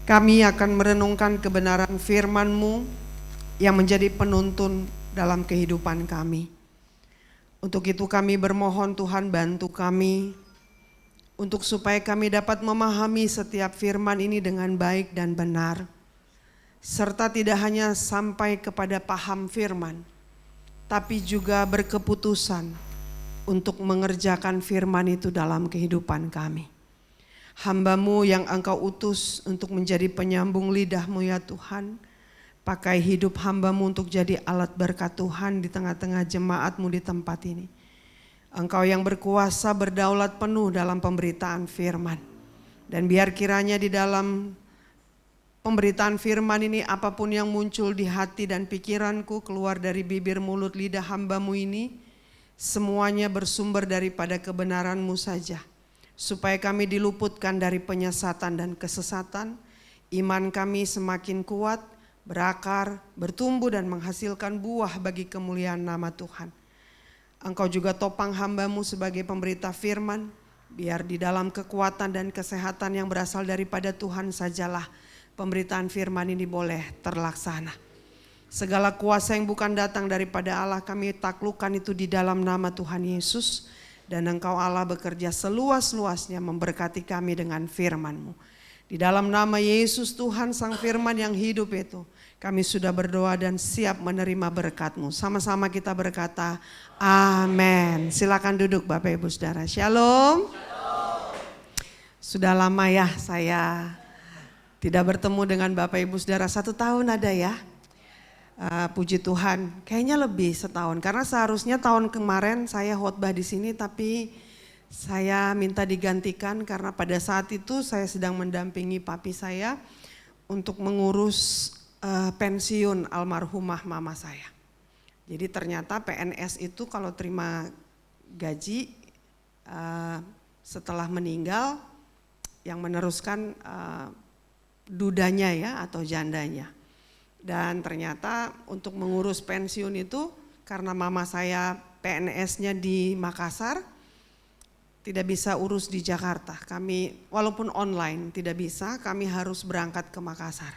Kami akan merenungkan kebenaran firman-Mu yang menjadi penuntun dalam kehidupan kami. Untuk itu kami bermohon Tuhan bantu kami untuk supaya kami dapat memahami setiap firman ini dengan baik dan benar. Serta tidak hanya sampai kepada paham firman, tapi juga berkeputusan untuk mengerjakan firman itu dalam kehidupan kami. Hamba-Mu yang Engkau utus untuk menjadi penyambung lidah-Mu ya Tuhan. Pakai hidup hamba-Mu untuk jadi alat berkat Tuhan di tengah-tengah jemaat-Mu di tempat ini. Engkau yang berkuasa berdaulat penuh dalam pemberitaan firman. Dan biar kiranya di dalam pemberitaan firman ini apapun yang muncul di hati dan pikiranku keluar dari bibir mulut lidah hamba-Mu ini. Semuanya bersumber daripada kebenaran-Mu saja. Supaya kami diluputkan dari penyesatan dan kesesatan. Iman kami semakin kuat, berakar, bertumbuh dan menghasilkan buah bagi kemuliaan nama Tuhan. Engkau juga topang hamba-Mu sebagai pemberita firman. Biar di dalam kekuatan dan kesehatan yang berasal daripada Tuhan sajalah pemberitaan firman ini boleh terlaksana. Segala kuasa yang bukan datang daripada Allah kami taklukkan itu di dalam nama Tuhan Yesus. Dan Engkau Allah bekerja seluas-luasnya memberkati kami dengan firman-Mu. Di dalam nama Yesus Tuhan Sang Firman yang hidup itu. Kami sudah berdoa dan siap menerima berkat-Mu. Sama-sama kita berkata amin. Silakan duduk Bapak Ibu Saudara. Shalom. Sudah lama ya saya tidak bertemu dengan Bapak Ibu Saudara. 1 tahun ada ya. Puji Tuhan, kayaknya lebih setahun karena seharusnya tahun kemarin saya khotbah di sini tapi saya minta digantikan karena pada saat itu saya sedang mendampingi papi saya untuk mengurus pensiun almarhumah mama saya. Jadi ternyata PNS itu kalau terima gaji setelah meninggal yang meneruskan dudanya ya atau jandanya. Dan ternyata untuk mengurus pensiun itu karena mama saya PNS-nya di Makassar tidak bisa urus di Jakarta. Kami walaupun online tidak bisa, kami harus berangkat ke Makassar.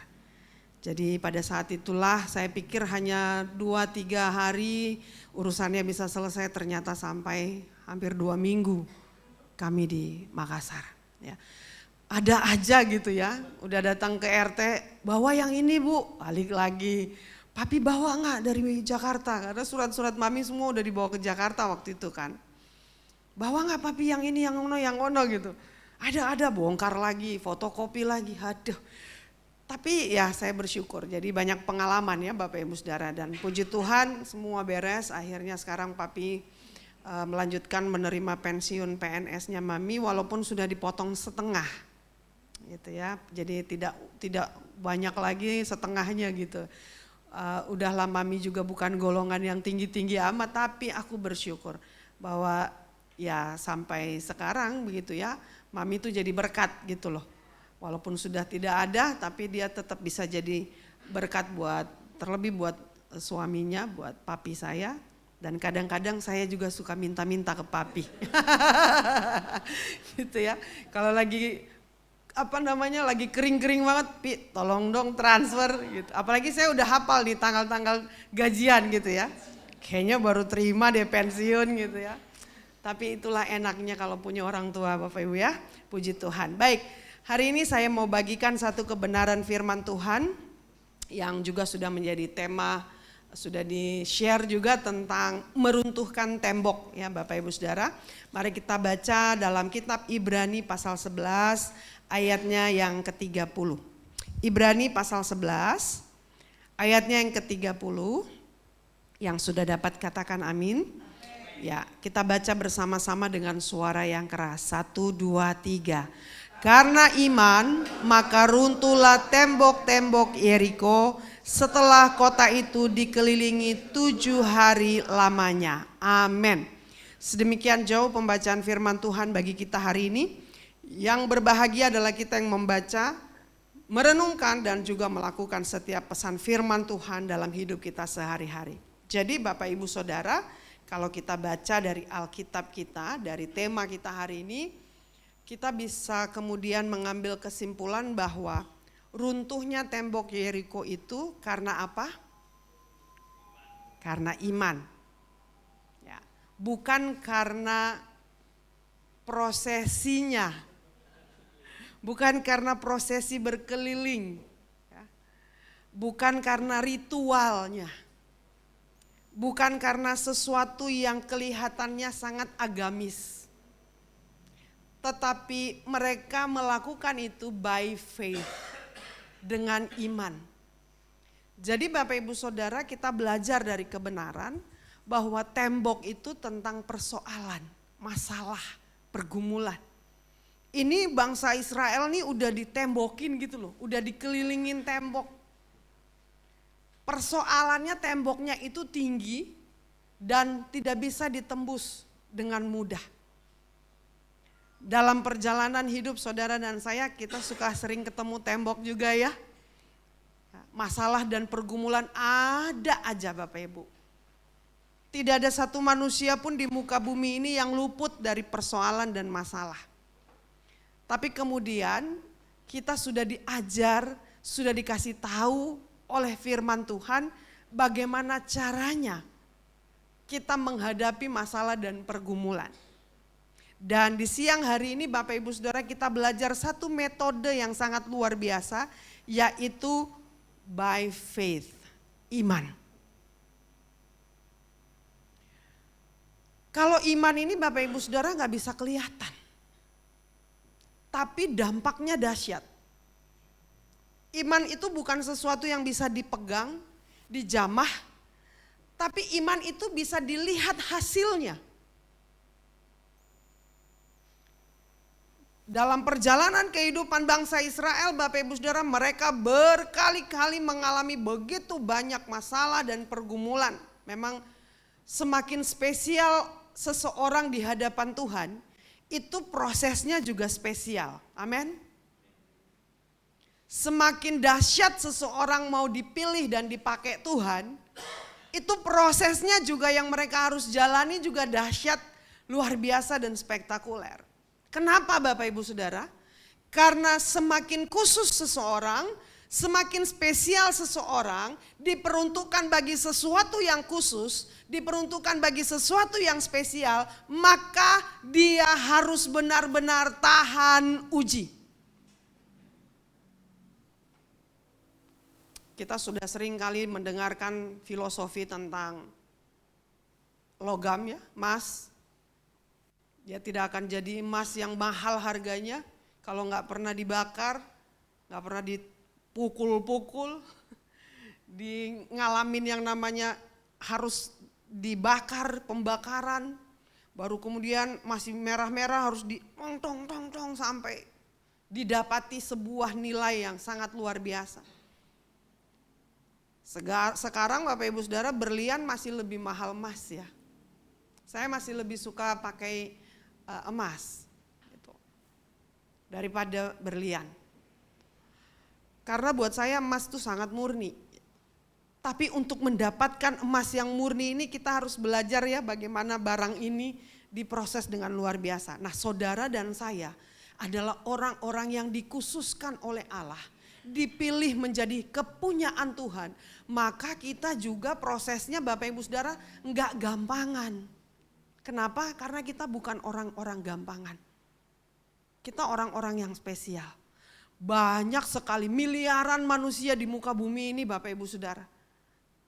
Jadi pada saat itulah saya pikir hanya 2-3 hari urusannya bisa selesai, ternyata sampai hampir 2 minggu kami di Makassar. Ya. Ada aja gitu ya, udah datang ke RT, bawa yang ini Bu, balik lagi. Papi bawa enggak dari Jakarta, karena surat-surat mami semua udah dibawa ke Jakarta waktu itu kan. Bawa enggak papi yang ini, yang ono gitu. Ada bongkar lagi, fotokopi lagi, aduh. Tapi ya saya bersyukur, jadi banyak pengalaman ya Bapak Ibu Saudara. Dan puji Tuhan semua beres, akhirnya sekarang papi melanjutkan menerima pensiun PNS-nya mami walaupun sudah dipotong setengah. Gitu ya, jadi tidak banyak lagi setengahnya gitu. Udahlah mami juga bukan golongan yang tinggi-tinggi amat, tapi aku bersyukur bahwa ya sampai sekarang begitu ya, mami itu jadi berkat gitu loh. Walaupun sudah tidak ada, tapi dia tetap bisa jadi berkat terlebih buat suaminya, buat papi saya. Dan kadang-kadang saya juga suka minta-minta ke papi. Gitu ya, kalau lagi lagi kering-kering banget, Pi tolong dong transfer gitu. Apalagi saya udah hafal di tanggal-tanggal gajian gitu ya. Kayaknya baru terima deh pensiun gitu ya. Tapi itulah enaknya kalau punya orang tua Bapak Ibu ya. Puji Tuhan. Baik, hari ini saya mau bagikan satu kebenaran firman Tuhan yang juga sudah menjadi tema, sudah di-share juga tentang meruntuhkan tembok ya Bapak Ibu Saudara. Mari kita baca dalam kitab Ibrani pasal 11 ayatnya yang ke-30. Ibrani pasal 11 ayatnya yang ke-30. Yang sudah dapat katakan amin. Ya, kita baca bersama-sama dengan suara yang keras. 1, 2, 3. Karena iman maka runtuhlah tembok-tembok Yeriko setelah kota itu dikelilingi 7 hari lamanya. Amin. Sedemikian jauh pembacaan firman Tuhan bagi kita hari ini. Yang berbahagia adalah kita yang membaca, merenungkan dan juga melakukan setiap pesan firman Tuhan dalam hidup kita sehari-hari. Jadi Bapak Ibu Saudara, kalau kita baca dari Alkitab kita, dari tema kita hari ini, kita bisa kemudian mengambil kesimpulan bahwa runtuhnya tembok Yeriko itu karena apa? Karena iman. Ya, bukan karena prosesinya, bukan karena prosesi berkeliling, ya. Bukan karena ritualnya, bukan karena sesuatu yang kelihatannya sangat agamis. Tetapi mereka melakukan itu by faith, dengan iman. Jadi Bapak Ibu Saudara, kita belajar dari kebenaran bahwa tembok itu tentang persoalan, masalah, pergumulan. Ini bangsa Israel nih udah ditembokin gitu loh, udah dikelilingin tembok. Persoalannya temboknya itu tinggi dan tidak bisa ditembus dengan mudah. Dalam perjalanan hidup saudara dan saya, kita suka sering ketemu tembok juga ya. Masalah dan pergumulan ada aja Bapak Ibu. Tidak ada satu manusia pun di muka bumi ini yang luput dari persoalan dan masalah. Tapi kemudian kita sudah diajar, sudah dikasih tahu oleh firman Tuhan bagaimana caranya kita menghadapi masalah dan pergumulan. Dan di siang hari ini Bapak Ibu Saudara, kita belajar satu metode yang sangat luar biasa, yaitu by faith, iman. Kalau iman ini Bapak Ibu Saudara gak bisa kelihatan, tapi dampaknya dahsyat. Iman itu bukan sesuatu yang bisa dipegang, dijamah, tapi iman itu bisa dilihat hasilnya. Dalam perjalanan kehidupan bangsa Israel, Bapak Ibu Saudara, mereka berkali-kali mengalami begitu banyak masalah dan pergumulan. Memang semakin spesial seseorang di hadapan Tuhan, itu prosesnya juga spesial. Amin. Semakin dahsyat seseorang mau dipilih dan dipakai Tuhan, itu prosesnya juga yang mereka harus jalani juga dahsyat, luar biasa dan spektakuler. Kenapa Bapak Ibu Saudara? Karena semakin khusus seseorang, semakin spesial seseorang, diperuntukkan bagi sesuatu yang khusus, diperuntukkan bagi sesuatu yang spesial, maka dia harus benar-benar tahan uji. Kita sudah sering kali mendengarkan filosofi tentang logam ya, emas. Dia tidak akan jadi emas yang mahal harganya kalau nggak pernah dibakar, nggak pernah dipukul-pukul, ngalamin yang namanya harus dibakar, pembakaran, baru kemudian masih merah-merah harus tong sampai didapati sebuah nilai yang sangat luar biasa. Sekarang Bapak Ibu Saudara, berlian masih lebih mahal emas ya. Saya masih lebih suka pakai emas gitu, daripada berlian. Karena buat saya emas itu sangat murni. Tapi untuk mendapatkan emas yang murni ini kita harus belajar ya bagaimana barang ini diproses dengan luar biasa. Nah, saudara dan saya adalah orang-orang yang dikhususkan oleh Allah, dipilih menjadi kepunyaan Tuhan. Maka kita juga prosesnya Bapak Ibu Saudara enggak gampangan. Kenapa? Karena kita bukan orang-orang gampangan. Kita orang-orang yang spesial. Banyak sekali miliaran manusia di muka bumi ini Bapak Ibu Saudara.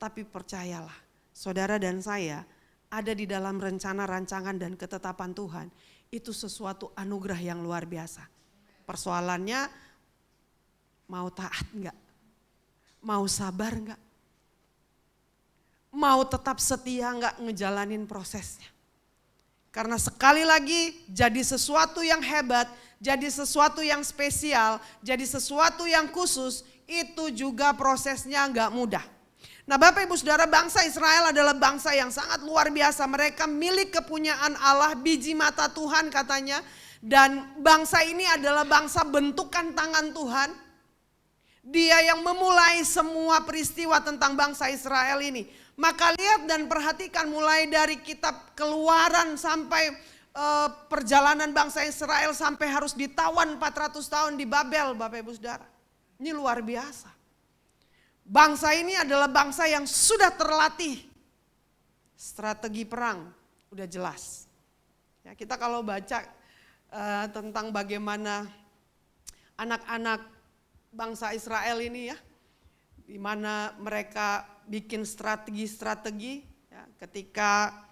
Tapi percayalah, saudara dan saya ada di dalam rencana, rancangan dan ketetapan Tuhan. Itu sesuatu anugerah yang luar biasa. Persoalannya mau taat enggak? Mau sabar enggak? Mau tetap setia enggak ngejalanin prosesnya? Karena sekali lagi jadi sesuatu yang hebat, jadi sesuatu yang spesial, jadi sesuatu yang khusus, itu juga prosesnya enggak mudah. Nah Bapak Ibu Saudara, bangsa Israel adalah bangsa yang sangat luar biasa. Mereka milik kepunyaan Allah, biji mata Tuhan katanya. Dan bangsa ini adalah bangsa bentukan tangan Tuhan. Dia yang memulai semua peristiwa tentang bangsa Israel ini. Maka lihat dan perhatikan mulai dari kitab Keluaran sampai perjalanan bangsa Israel sampai harus ditawan 400 tahun di Babel Bapak Ibu Saudara. Ini luar biasa. Bangsa ini adalah bangsa yang sudah terlatih. Strategi perang udah jelas. Ya, kita kalau baca tentang bagaimana anak-anak bangsa Israel ini ya, di mana mereka bikin strategi-strategi ya, ketika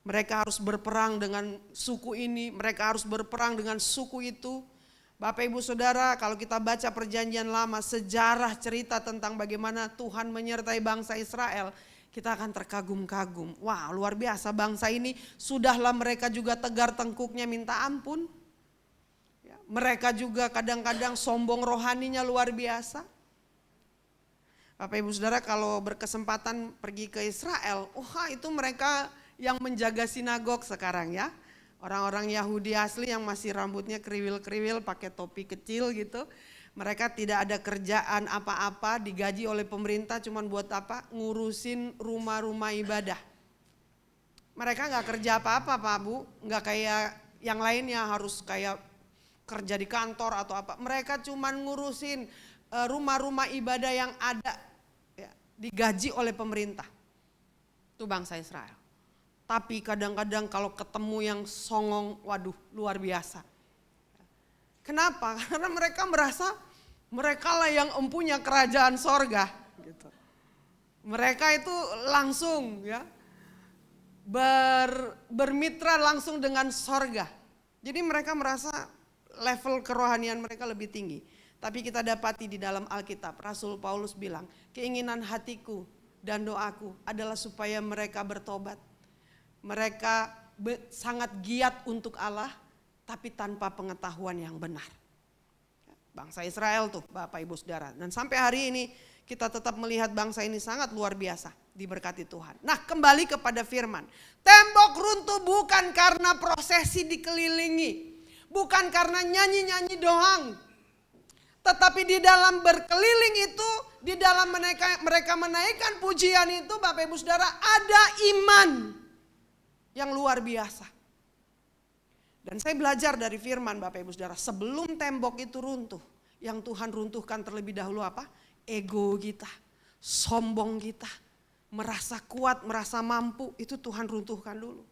mereka harus berperang dengan suku ini, mereka harus berperang dengan suku itu. Bapak Ibu Saudara, kalau kita baca perjanjian lama, sejarah cerita tentang bagaimana Tuhan menyertai bangsa Israel, kita akan terkagum-kagum. Wah, luar biasa bangsa ini, sudahlah mereka juga tegar tengkuknya minta ampun. Ya, mereka juga kadang-kadang sombong rohaninya luar biasa. Bapak Ibu Saudara, kalau berkesempatan pergi ke Israel, wah itu mereka yang menjaga sinagog sekarang ya. Orang-orang Yahudi asli yang masih rambutnya kriwil-kriwil pakai topi kecil gitu. Mereka tidak ada kerjaan apa-apa, digaji oleh pemerintah cuman buat apa? Ngurusin rumah-rumah ibadah. Mereka gak kerja apa-apa Pak Bu, gak kayak yang lainnya harus kayak kerja di kantor atau apa. Mereka cuman ngurusin rumah-rumah ibadah yang ada ya, digaji oleh pemerintah. Itu bangsa Israel. Tapi kadang-kadang kalau ketemu yang songong, waduh luar biasa. Kenapa? Karena mereka merasa mereka lah yang empunya kerajaan sorga. Gitu. Mereka itu langsung ya bermitra langsung dengan sorga. Jadi mereka merasa level kerohanian mereka lebih tinggi. Tapi kita dapati di dalam Alkitab, Rasul Paulus bilang, keinginan hatiku dan doaku adalah supaya mereka bertobat. Mereka sangat giat untuk Allah, tapi tanpa pengetahuan yang benar. Bangsa Israel tuh Bapak Ibu Saudara. Dan sampai hari ini kita tetap melihat bangsa ini sangat luar biasa, diberkati Tuhan. Nah kembali kepada firman. Tembok runtuh bukan karena prosesi dikelilingi. Bukan karena nyanyi-nyanyi doang. Tetapi di dalam berkeliling itu, di dalam mereka menaikkan pujian itu Bapak Ibu Saudara ada iman yang luar biasa. Dan saya belajar dari firman Bapak Ibu Saudara, sebelum tembok itu runtuh, yang Tuhan runtuhkan terlebih dahulu apa? Ego kita, sombong kita, merasa kuat, merasa mampu, itu Tuhan runtuhkan dulu.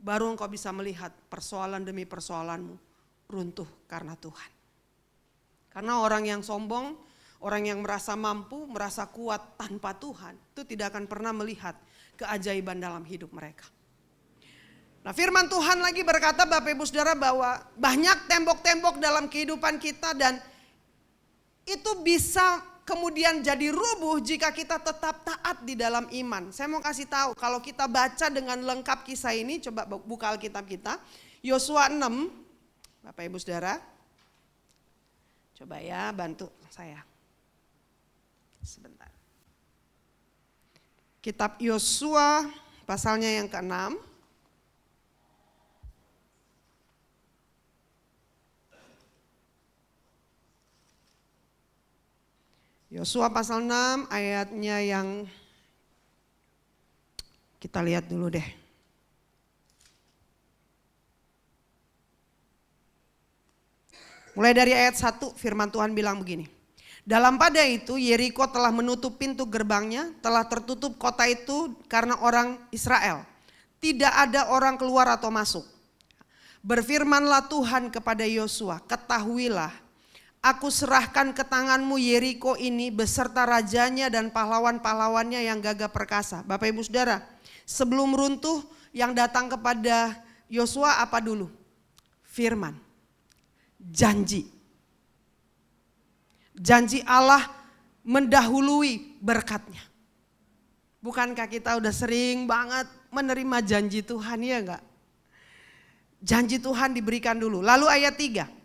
Baru engkau bisa melihat persoalan demi persoalanmu runtuh karena Tuhan. Karena orang yang sombong, orang yang merasa mampu, merasa kuat tanpa Tuhan, itu tidak akan pernah melihat keajaiban dalam hidup mereka. Nah firman Tuhan lagi berkata Bapak Ibu Saudara bahwa banyak tembok-tembok dalam kehidupan kita dan itu bisa kemudian jadi rubuh jika kita tetap taat di dalam iman. Saya mau kasih tahu kalau kita baca dengan lengkap kisah ini, coba buka Alkitab kita. Yosua 6, Bapak Ibu Saudara. Coba ya bantu saya. Sebentar. Kitab Yosua pasalnya yang ke-6. Yosua pasal 6 ayatnya yang kita lihat dulu deh. Mulai dari ayat 1 firman Tuhan bilang begini. Dalam pada itu Yeriko telah menutup pintu gerbangnya, telah tertutup kota itu karena orang Israel. Tidak ada orang keluar atau masuk. Berfirmanlah Tuhan kepada Yosua, ketahuilah aku serahkan ke tanganmu Yeriko ini beserta rajanya dan pahlawan-pahlawannya yang gagah perkasa. Bapak Ibu Saudara, sebelum runtuh yang datang kepada Yosua apa dulu? Firman, janji. Janji Allah mendahului berkatnya. Bukankah kita udah sering banget menerima janji Tuhan, ya enggak? Janji Tuhan diberikan dulu. Lalu ayat 3.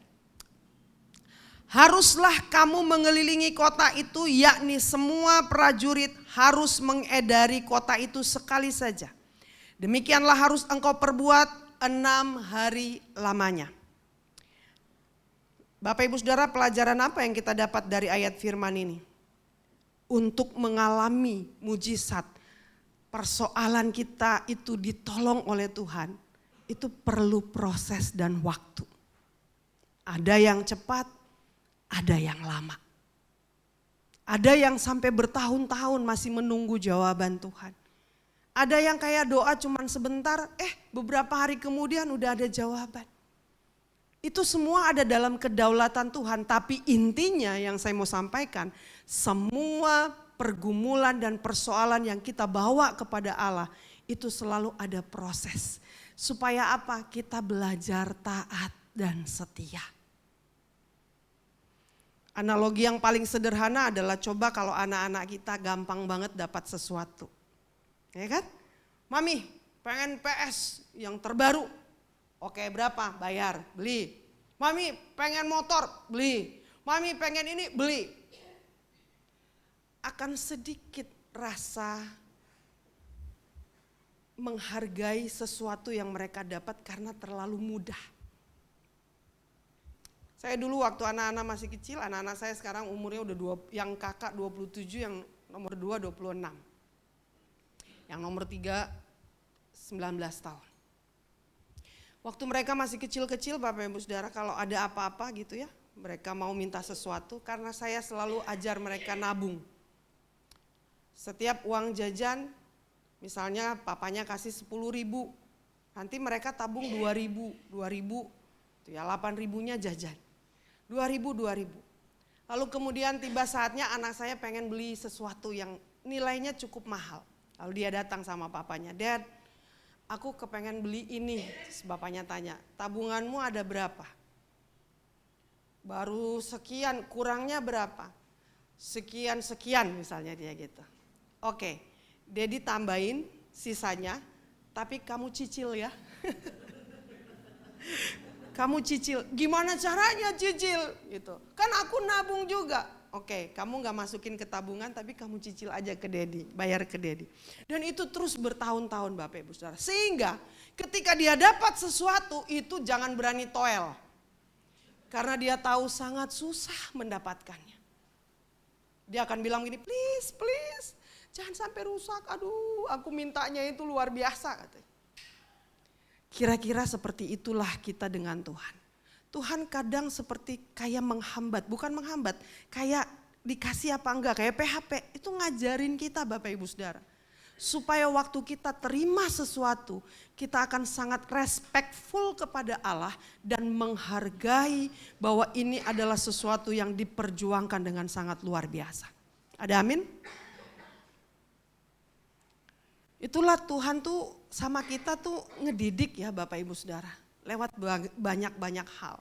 Haruslah kamu mengelilingi kota itu, yakni semua prajurit harus mengedari kota itu sekali saja. Demikianlah harus engkau perbuat 6 hari lamanya. Bapak Ibu Saudara, pelajaran apa yang kita dapat dari ayat firman ini? Untuk mengalami mujizat, persoalan kita itu ditolong oleh Tuhan, itu perlu proses dan waktu. Ada yang cepat, ada yang lama. Ada yang sampai bertahun-tahun masih menunggu jawaban Tuhan. Ada yang kayak doa cuman sebentar, beberapa hari kemudian udah ada jawaban. Itu semua ada dalam kedaulatan Tuhan, tapi intinya yang saya mau sampaikan, semua pergumulan dan persoalan yang kita bawa kepada Allah, itu selalu ada proses. Supaya apa? Kita belajar taat dan setia. Analogi yang paling sederhana adalah coba kalau anak-anak kita gampang banget dapat sesuatu. Ya kan? Mami pengen PS yang terbaru. Oke berapa? Bayar, beli. Mami pengen motor, beli. Mami pengen ini, beli. Akan sedikit rasa menghargai sesuatu yang mereka dapat karena terlalu mudah. Saya dulu waktu anak-anak masih kecil, anak-anak saya sekarang umurnya udah yang kakak 27, yang nomor 2 26. Yang nomor 3 19 tahun. Waktu mereka masih kecil-kecil Bapak Ibu Saudara, kalau ada apa-apa gitu ya, mereka mau minta sesuatu, karena saya selalu ajar mereka nabung. Setiap uang jajan, misalnya papanya kasih 10.000, nanti mereka tabung 2.000, itu ya 8.000-nya jajan. 2.000. Lalu kemudian tiba saatnya anak saya pengen beli sesuatu yang nilainya cukup mahal. Lalu dia datang sama papanya, Dad, aku kepengen beli ini. Terus bapaknya tanya, tabunganmu ada berapa? Baru sekian, kurangnya berapa? Sekian misalnya dia gitu. Oke, Daddy tambahin sisanya, tapi kamu cicil ya. Kamu cicil, gimana caranya cicil? Gitu. Kan aku nabung juga. Oke, kamu gak masukin ke tabungan tapi kamu cicil aja ke Daddy, bayar ke Daddy. Dan itu terus bertahun-tahun Bapak Ibu Saudara. Sehingga ketika dia dapat sesuatu itu jangan berani toel. Karena dia tahu sangat susah mendapatkannya. Dia akan bilang gini, please, jangan sampai rusak. Aduh, aku mintanya itu luar biasa katanya. Kira-kira seperti itulah kita dengan Tuhan. Tuhan kadang seperti kayak menghambat, bukan menghambat, kayak dikasih apa enggak, kayak PHP. Itu ngajarin kita Bapak Ibu Saudara. Supaya waktu kita terima sesuatu, kita akan sangat respectful kepada Allah dan menghargai bahwa ini adalah sesuatu yang diperjuangkan dengan sangat luar biasa. Ada amin? Itulah Tuhan tuh sama kita tuh ngedidik ya Bapak Ibu Saudara. Lewat banyak-banyak hal.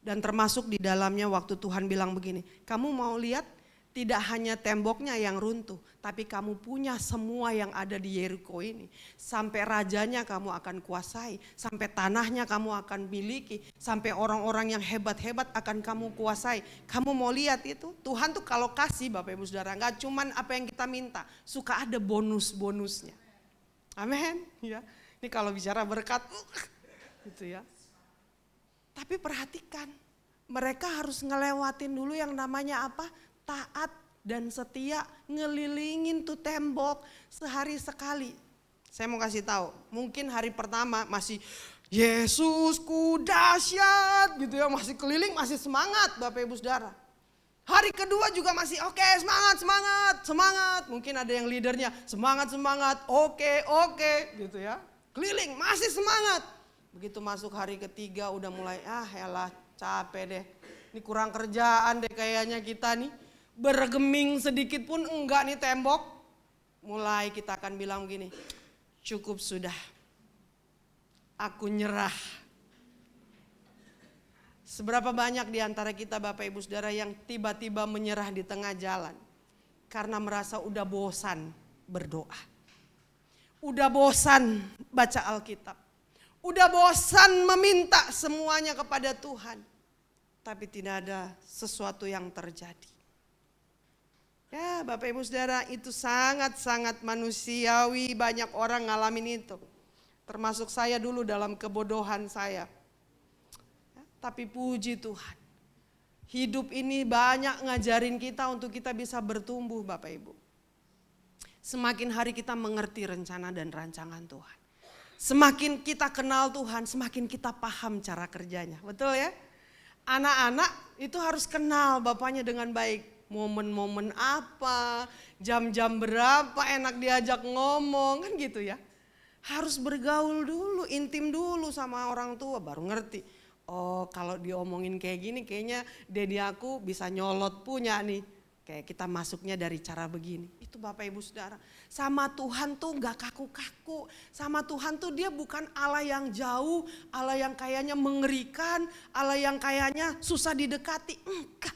Dan termasuk di dalamnya waktu Tuhan bilang begini, kamu mau lihat tidak hanya temboknya yang runtuh, tapi kamu punya semua yang ada di Yeriko ini. Sampai rajanya kamu akan kuasai, sampai tanahnya kamu akan miliki, sampai orang-orang yang hebat-hebat akan kamu kuasai. Kamu mau lihat itu? Tuhan tuh kalau kasih Bapak Ibu Saudara, gak cuman apa yang kita minta, suka ada bonus-bonusnya. Amin. Ya. Ini kalau bicara berkat, gitu ya. Tapi perhatikan, mereka harus ngelewatin dulu yang namanya apa? Taat dan setia, ngelilingin tuh tembok sehari sekali. Saya mau kasih tahu, mungkin hari pertama masih Yesusku dahsyat gitu ya, masih keliling, masih semangat Bapak Ibu Saudara. Hari kedua juga masih oke, semangat. Mungkin ada yang leadernya semangat, oke gitu ya. Keliling masih semangat. Begitu masuk hari ketiga udah mulai yalah capek deh. Ini kurang kerjaan deh kayaknya kita nih. Bergeming sedikit pun enggak nih tembok. Mulai kita akan bilang begini, cukup sudah. Aku nyerah. Seberapa banyak di antara kita Bapak Ibu Saudara yang tiba-tiba menyerah di tengah jalan. Karena merasa udah bosan berdoa. Udah bosan baca Alkitab. Udah bosan meminta semuanya kepada Tuhan. Tapi tidak ada sesuatu yang terjadi. Ya Bapak Ibu Saudara, itu sangat-sangat manusiawi, banyak orang ngalamin itu. Termasuk saya dulu dalam kebodohan saya. Ya, tapi puji Tuhan. Hidup ini banyak ngajarin kita untuk kita bisa bertumbuh Bapak Ibu. Semakin hari kita mengerti rencana dan rancangan Tuhan. Semakin kita kenal Tuhan, semakin kita paham cara kerjanya. Betul ya? Anak-anak itu harus kenal bapaknya dengan baik. momen-momen apa, jam-jam berapa enak diajak ngomong, kan gitu ya. Harus bergaul dulu, intim dulu sama orang tua baru ngerti. Oh kalau diomongin kayak gini kayaknya Dedi aku bisa nyolot punya nih. Kayak kita masuknya dari cara begini. Itu Bapak Ibu Saudara. Sama Tuhan tuh gak kaku-kaku. Sama Tuhan tuh dia bukan Allah yang jauh, Allah yang kayaknya mengerikan, Allah yang kayaknya susah didekati. Enggak.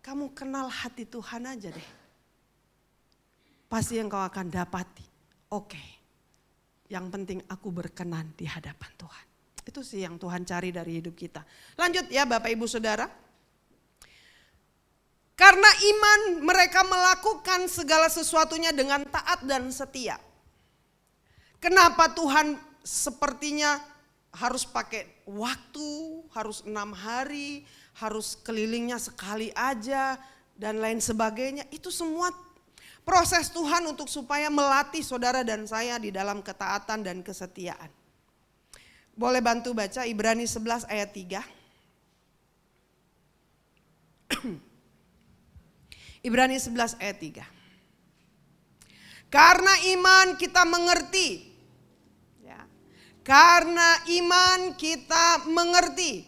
Kamu kenal hati Tuhan aja deh. Pasti yang kau akan dapati. Oke. Yang penting aku berkenan di hadapan Tuhan. Itu sih yang Tuhan cari dari hidup kita. Lanjut ya Bapak Ibu Saudara. Karena iman mereka melakukan segala sesuatunya dengan taat dan setia. Kenapa Tuhan sepertinya harus pakai waktu, harus 6 hari, harus kelilingnya sekali aja dan lain sebagainya. Itu semua proses Tuhan untuk supaya melatih saudara dan saya di dalam ketaatan dan kesetiaan. Boleh bantu baca Ibrani 11 ayat 3. Ibrani 11 ayat 3. Karena iman kita mengerti. Ya. Karena iman kita mengerti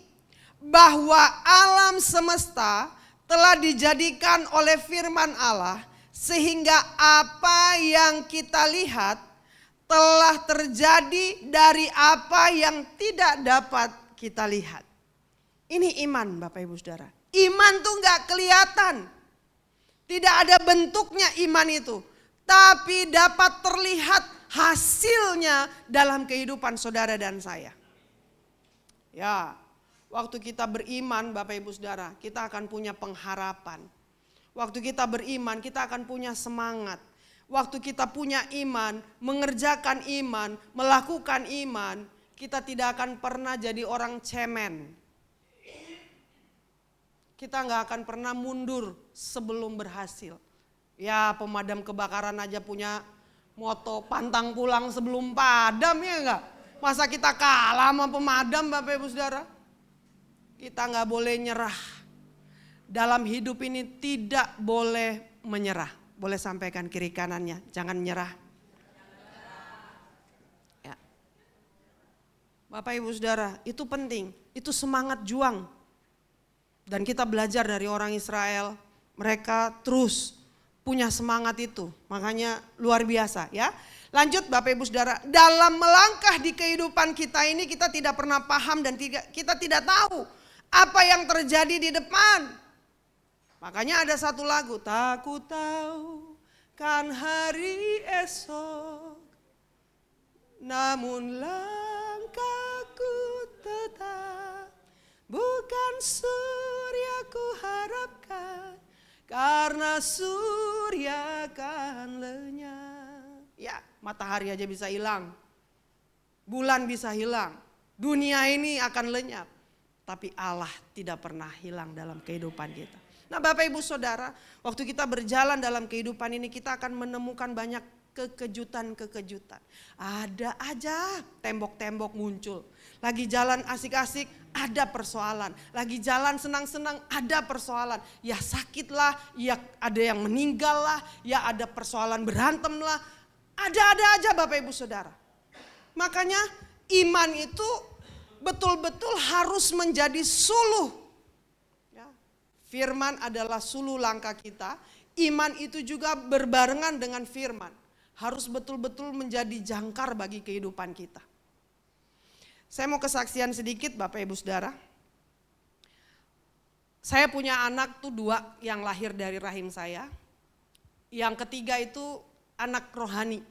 bahwa alam semesta telah dijadikan oleh firman Allah. Sehingga apa yang kita lihat telah terjadi dari apa yang tidak dapat kita lihat. Ini iman Bapak Ibu Saudara. Iman tuh gak kelihatan. Tidak ada bentuknya iman itu. Tapi dapat terlihat hasilnya dalam kehidupan saudara dan saya. Ya, waktu kita beriman Bapak Ibu Saudara, kita akan punya pengharapan. Waktu kita beriman, kita akan punya semangat. Waktu kita punya iman, mengerjakan iman, melakukan iman, kita tidak akan pernah jadi orang cemen. Kita nggak akan pernah mundur sebelum berhasil. Ya pemadam kebakaran aja punya moto pantang pulang sebelum padam ya enggak. Masa kita kalah sama pemadam Bapak Ibu Saudara? Kita nggak boleh nyerah. Dalam hidup ini tidak boleh menyerah. Boleh sampaikan kiri kanannya, jangan nyerah. Ya. Bapak Ibu Saudara, itu penting, itu semangat juang. Dan kita belajar dari orang Israel, mereka terus punya semangat itu. Makanya luar biasa ya. Lanjut Bapak Ibu Saudara, dalam melangkah di kehidupan kita ini kita tidak pernah paham dan kita tidak tahu apa yang terjadi di depan. Makanya ada satu lagu, tak ku tahu kan hari esok, namun langkahku tetap bukan surya ku harapkan, karena surya akan lenyap. Ya, matahari aja bisa hilang, bulan bisa hilang, dunia ini akan lenyap. Tapi Allah tidak pernah hilang dalam kehidupan kita. Nah Bapak Ibu Saudara, waktu kita berjalan dalam kehidupan ini kita akan menemukan banyak kekejutan-kekejutan. Ada aja tembok-tembok muncul. Lagi jalan asik-asik ada persoalan. Lagi jalan senang-senang ada persoalan. Ya sakit lah, ya ada yang meninggal lah, ya ada persoalan berantem lah. Ada aja Bapak Ibu Saudara. Makanya iman itu betul-betul harus menjadi suluh. Firman adalah suluh langkah kita. Iman itu juga berbarengan dengan firman. Harus betul-betul menjadi jangkar bagi kehidupan kita. Saya mau kesaksian sedikit Bapak Ibu Saudara. Saya punya anak tuh 2 yang lahir dari rahim saya. Yang ketiga itu anak rohani.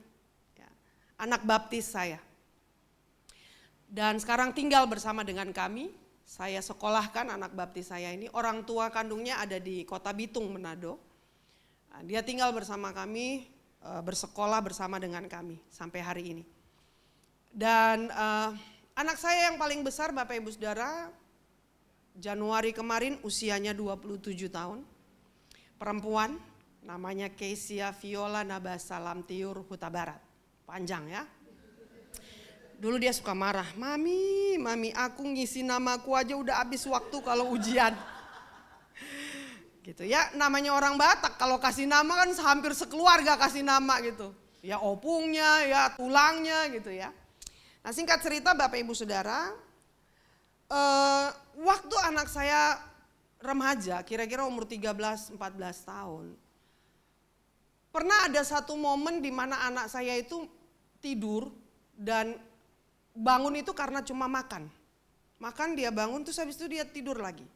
Anak baptis saya. Dan sekarang tinggal bersama dengan kami. Saya sekolahkan anak baptis saya ini, orang tua kandungnya ada di Kota Bitung, Manado. Nah, dia tinggal bersama kami, bersekolah bersama dengan kami sampai hari ini. Dan anak saya yang paling besar Bapak Ibu Saudara, Januari kemarin usianya 27 tahun. Perempuan, namanya Kesia Viola Nabasa Lamtiur Huta Barat. Panjang ya. Dulu dia suka marah, mami aku ngisi namaku aja udah habis waktu kalau ujian. Gitu ya, namanya orang Batak kalau kasih nama kan hampir sekeluarga kasih nama gitu. Ya opungnya, ya tulangnya gitu ya. Nah singkat cerita Bapak Ibu Saudara, waktu anak saya remaja, kira-kira umur 13-14 tahun. Pernah ada satu momen di mana anak saya itu tidur dan bangun itu karena cuma makan. Makan dia bangun terus habis itu dia tidur lagi.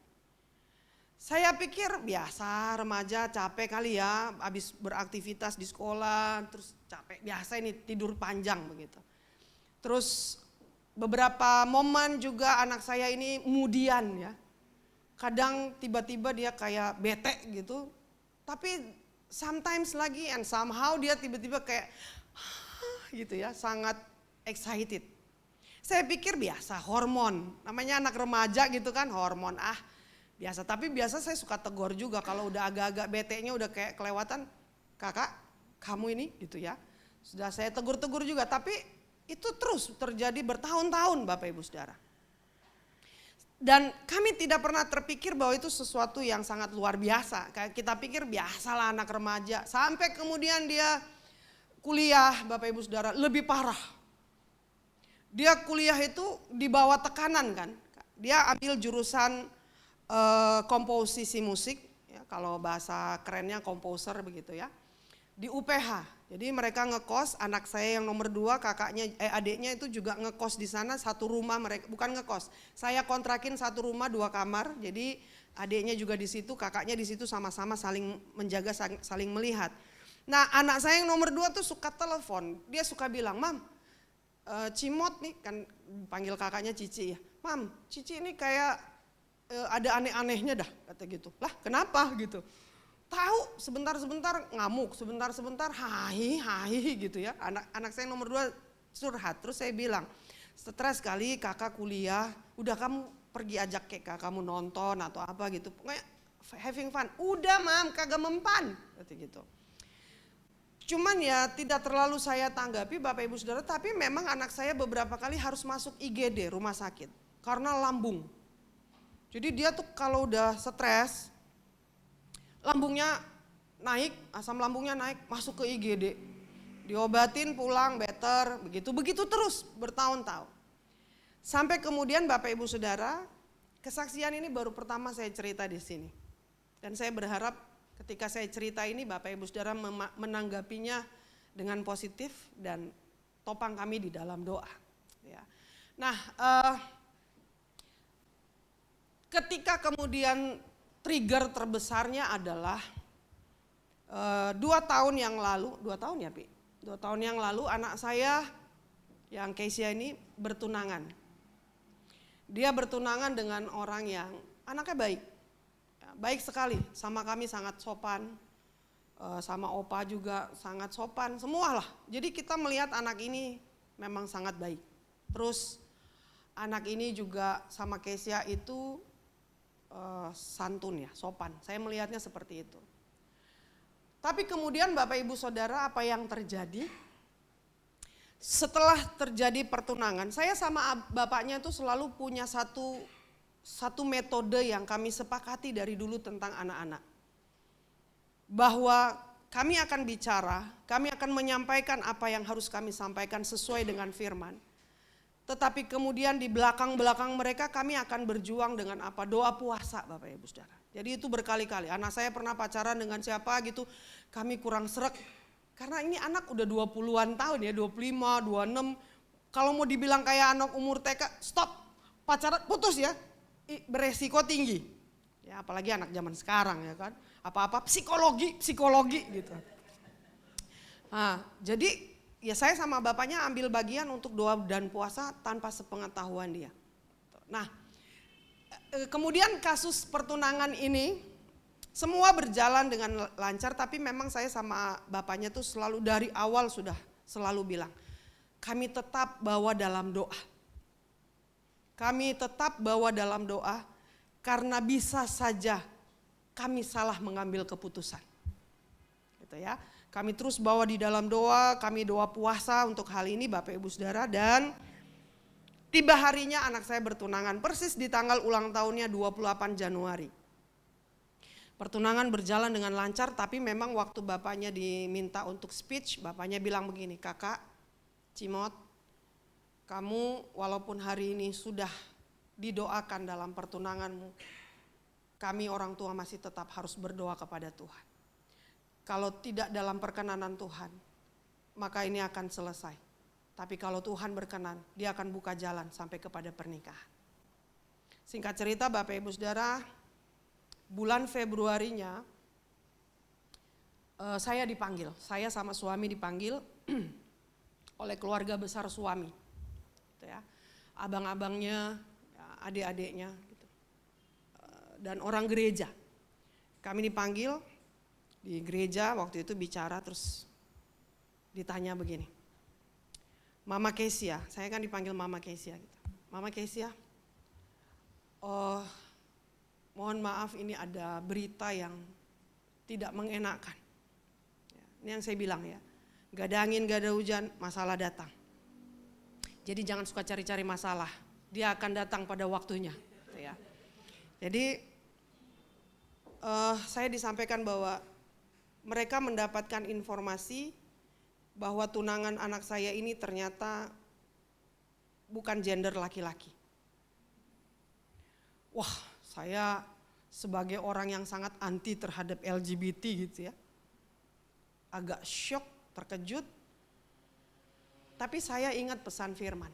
Saya pikir biasa remaja capek kali ya, habis beraktivitas di sekolah, terus capek, biasa ini tidur panjang begitu. Terus beberapa momen juga anak saya ini mudian ya, kadang tiba-tiba dia kayak bete gitu, tapi sometimes lagi and somehow dia tiba-tiba kayak gitu ya, sangat excited. Saya pikir biasa hormon, namanya anak remaja gitu kan hormon biasa, tapi biasa saya suka tegur juga kalau udah agak-agak bete-nya udah kayak kelewatan, kakak kamu ini gitu ya. Sudah saya tegur-tegur juga, tapi itu terus terjadi bertahun-tahun Bapak Ibu Saudara. Dan kami tidak pernah terpikir bahwa itu sesuatu yang sangat luar biasa. Kayak kita pikir biasalah anak remaja, sampai kemudian dia kuliah Bapak Ibu Saudara lebih parah. Dia kuliah itu di bawah tekanan kan, dia ambil jurusan komposisi musik, ya, kalau bahasa kerennya komposer begitu ya, di UPH. Jadi mereka ngekos, anak saya yang nomor 2, adiknya itu juga ngekos di sana, satu rumah mereka, bukan ngekos. Saya kontrakin satu rumah 2 kamar, jadi adiknya juga di situ, kakaknya di situ, sama-sama saling menjaga, saling melihat. Nah anak saya yang nomor 2 tuh suka telepon, dia suka bilang, "Mam, Cimot nih," kan panggil kakaknya Cici ya, "Mam, Cici ini kayak ada aneh-anehnya dah," kata gitu. Lah kenapa gitu? Tahu sebentar-sebentar ngamuk, sebentar-sebentar hahi gitu ya. Anak saya nomor 2 curhat, terus saya bilang, "Stres kali kakak kuliah, udah kamu pergi ajak kayak kamu nonton atau apa gitu. Pokoknya having fun." "Udah Mam, kagak mempan," kata gitu. Cuman ya tidak terlalu saya tanggapi Bapak Ibu Saudara, tapi memang anak saya beberapa kali harus masuk IGD, rumah sakit, karena lambung. Jadi dia tuh kalau udah stres, lambungnya naik, asam lambungnya naik, masuk ke IGD. Diobatin pulang better, begitu terus bertahun-tahun. Sampai kemudian Bapak Ibu Saudara, kesaksian ini baru pertama saya cerita di sini. Dan saya berharap ketika saya cerita ini Bapak Ibu Saudara menanggapinya dengan positif dan topang kami di dalam doa. Ya. Nah, ketika kemudian trigger terbesarnya adalah 2 tahun yang lalu, 2 tahun ya Pi? 2 tahun yang lalu anak saya yang Keisha ini bertunangan. Dia bertunangan dengan orang yang anaknya baik, baik sekali, sama kami sangat sopan, sama opa juga sangat sopan, semualah. Jadi kita melihat anak ini memang sangat baik. Terus anak ini juga sama Keisha itu santun ya, sopan. Saya melihatnya seperti itu. Tapi kemudian Bapak Ibu Saudara, apa yang terjadi? Setelah terjadi pertunangan, saya sama bapaknya itu selalu punya satu metode yang kami sepakati dari dulu tentang anak-anak. Bahwa kami akan bicara, kami akan menyampaikan apa yang harus kami sampaikan sesuai dengan firman. Tetapi kemudian di belakang-belakang mereka kami akan berjuang dengan apa? Doa puasa Bapak Ibu Saudara. Jadi itu berkali-kali. Anak saya pernah pacaran dengan siapa gitu, kami kurang srek. Karena ini anak udah 20-an tahun ya, 25, 26. Kalau mau dibilang kayak anak umur TK, stop. Pacaran putus ya, beresiko tinggi. Ya apalagi anak zaman sekarang ya kan. Apa-apa psikologi gitu. Nah jadi ya saya sama bapaknya ambil bagian untuk doa dan puasa tanpa sepengetahuan dia. Nah kemudian kasus pertunangan ini semua berjalan dengan lancar, tapi memang saya sama bapaknya tuh selalu dari awal sudah selalu bilang, kami tetap bawa dalam doa. Kami tetap bawa dalam doa karena bisa saja kami salah mengambil keputusan. Gitu ya. Kami terus bawa di dalam doa, kami doa puasa untuk hal ini Bapak Ibu Saudara, dan tiba harinya anak saya bertunangan persis di tanggal ulang tahunnya 28 Januari. Pertunangan berjalan dengan lancar, tapi memang waktu bapaknya diminta untuk speech, bapaknya bilang begini, "Kakak, Cimot, kamu walaupun hari ini sudah didoakan dalam pertunanganmu, kami orang tua masih tetap harus berdoa kepada Tuhan. Kalau tidak dalam perkenanan Tuhan, maka ini akan selesai. Tapi kalau Tuhan berkenan, dia akan buka jalan sampai kepada pernikahan." Singkat cerita Bapak Ibu Saudara, bulan Februarinya saya dipanggil, saya sama suami dipanggil oleh keluarga besar suami, gitu ya. Abang-abangnya, ya, adik-adiknya, gitu. Dan orang gereja. Kami dipanggil di gereja waktu itu bicara, terus ditanya begini, "Mama Kesia," saya kan dipanggil Mama Kesia, gitu. "Mama Kesia, mohon maaf ini ada berita yang tidak mengenakan." Ini yang saya bilang ya, gak ada angin, gak ada hujan, masalah datang. Jadi jangan suka cari-cari masalah, dia akan datang pada waktunya. Ya. Jadi saya disampaikan bahwa mereka mendapatkan informasi bahwa tunangan anak saya ini ternyata bukan gender laki-laki. Wah, saya sebagai orang yang sangat anti terhadap LGBT gitu ya, agak syok, terkejut. Tapi saya ingat pesan firman.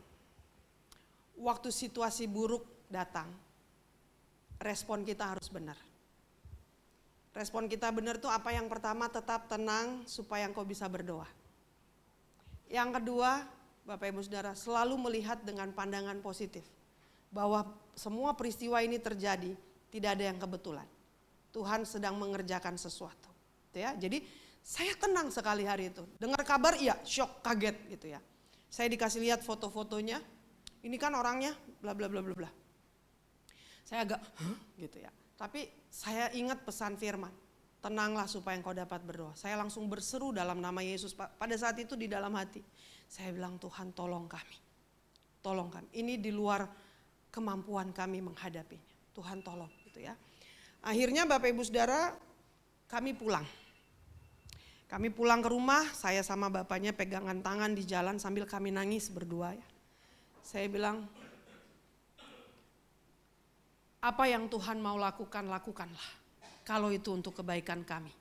Waktu situasi buruk datang, respon kita harus benar. Respon kita benar tuh apa? Yang pertama, tetap tenang supaya engkau bisa berdoa. Yang kedua, Bapak Ibu Saudara, selalu melihat dengan pandangan positif. Bahwa semua peristiwa ini terjadi, tidak ada yang kebetulan. Tuhan sedang mengerjakan sesuatu. Gitu ya. Jadi saya tenang sekali hari itu. Dengar kabar, iya, syok, kaget gitu ya. Saya dikasih lihat foto-fotonya. Ini kan orangnya, bla bla bla bla bla. Saya agak, gitu ya. Tapi saya ingat pesan firman. Tenanglah supaya engkau dapat berdoa. Saya langsung berseru dalam nama Yesus. Pada saat itu di dalam hati, saya bilang, Tuhan tolong kami. Tolong kami. Ini di luar kemampuan kami menghadapinya. Tuhan tolong gitu ya. Akhirnya Bapak Ibu Saudara, kami pulang. Kami pulang ke rumah, saya sama bapaknya pegangan tangan di jalan sambil kami nangis berdua ya. Saya bilang, apa yang Tuhan mau lakukan, lakukanlah. Kalau itu untuk kebaikan kami.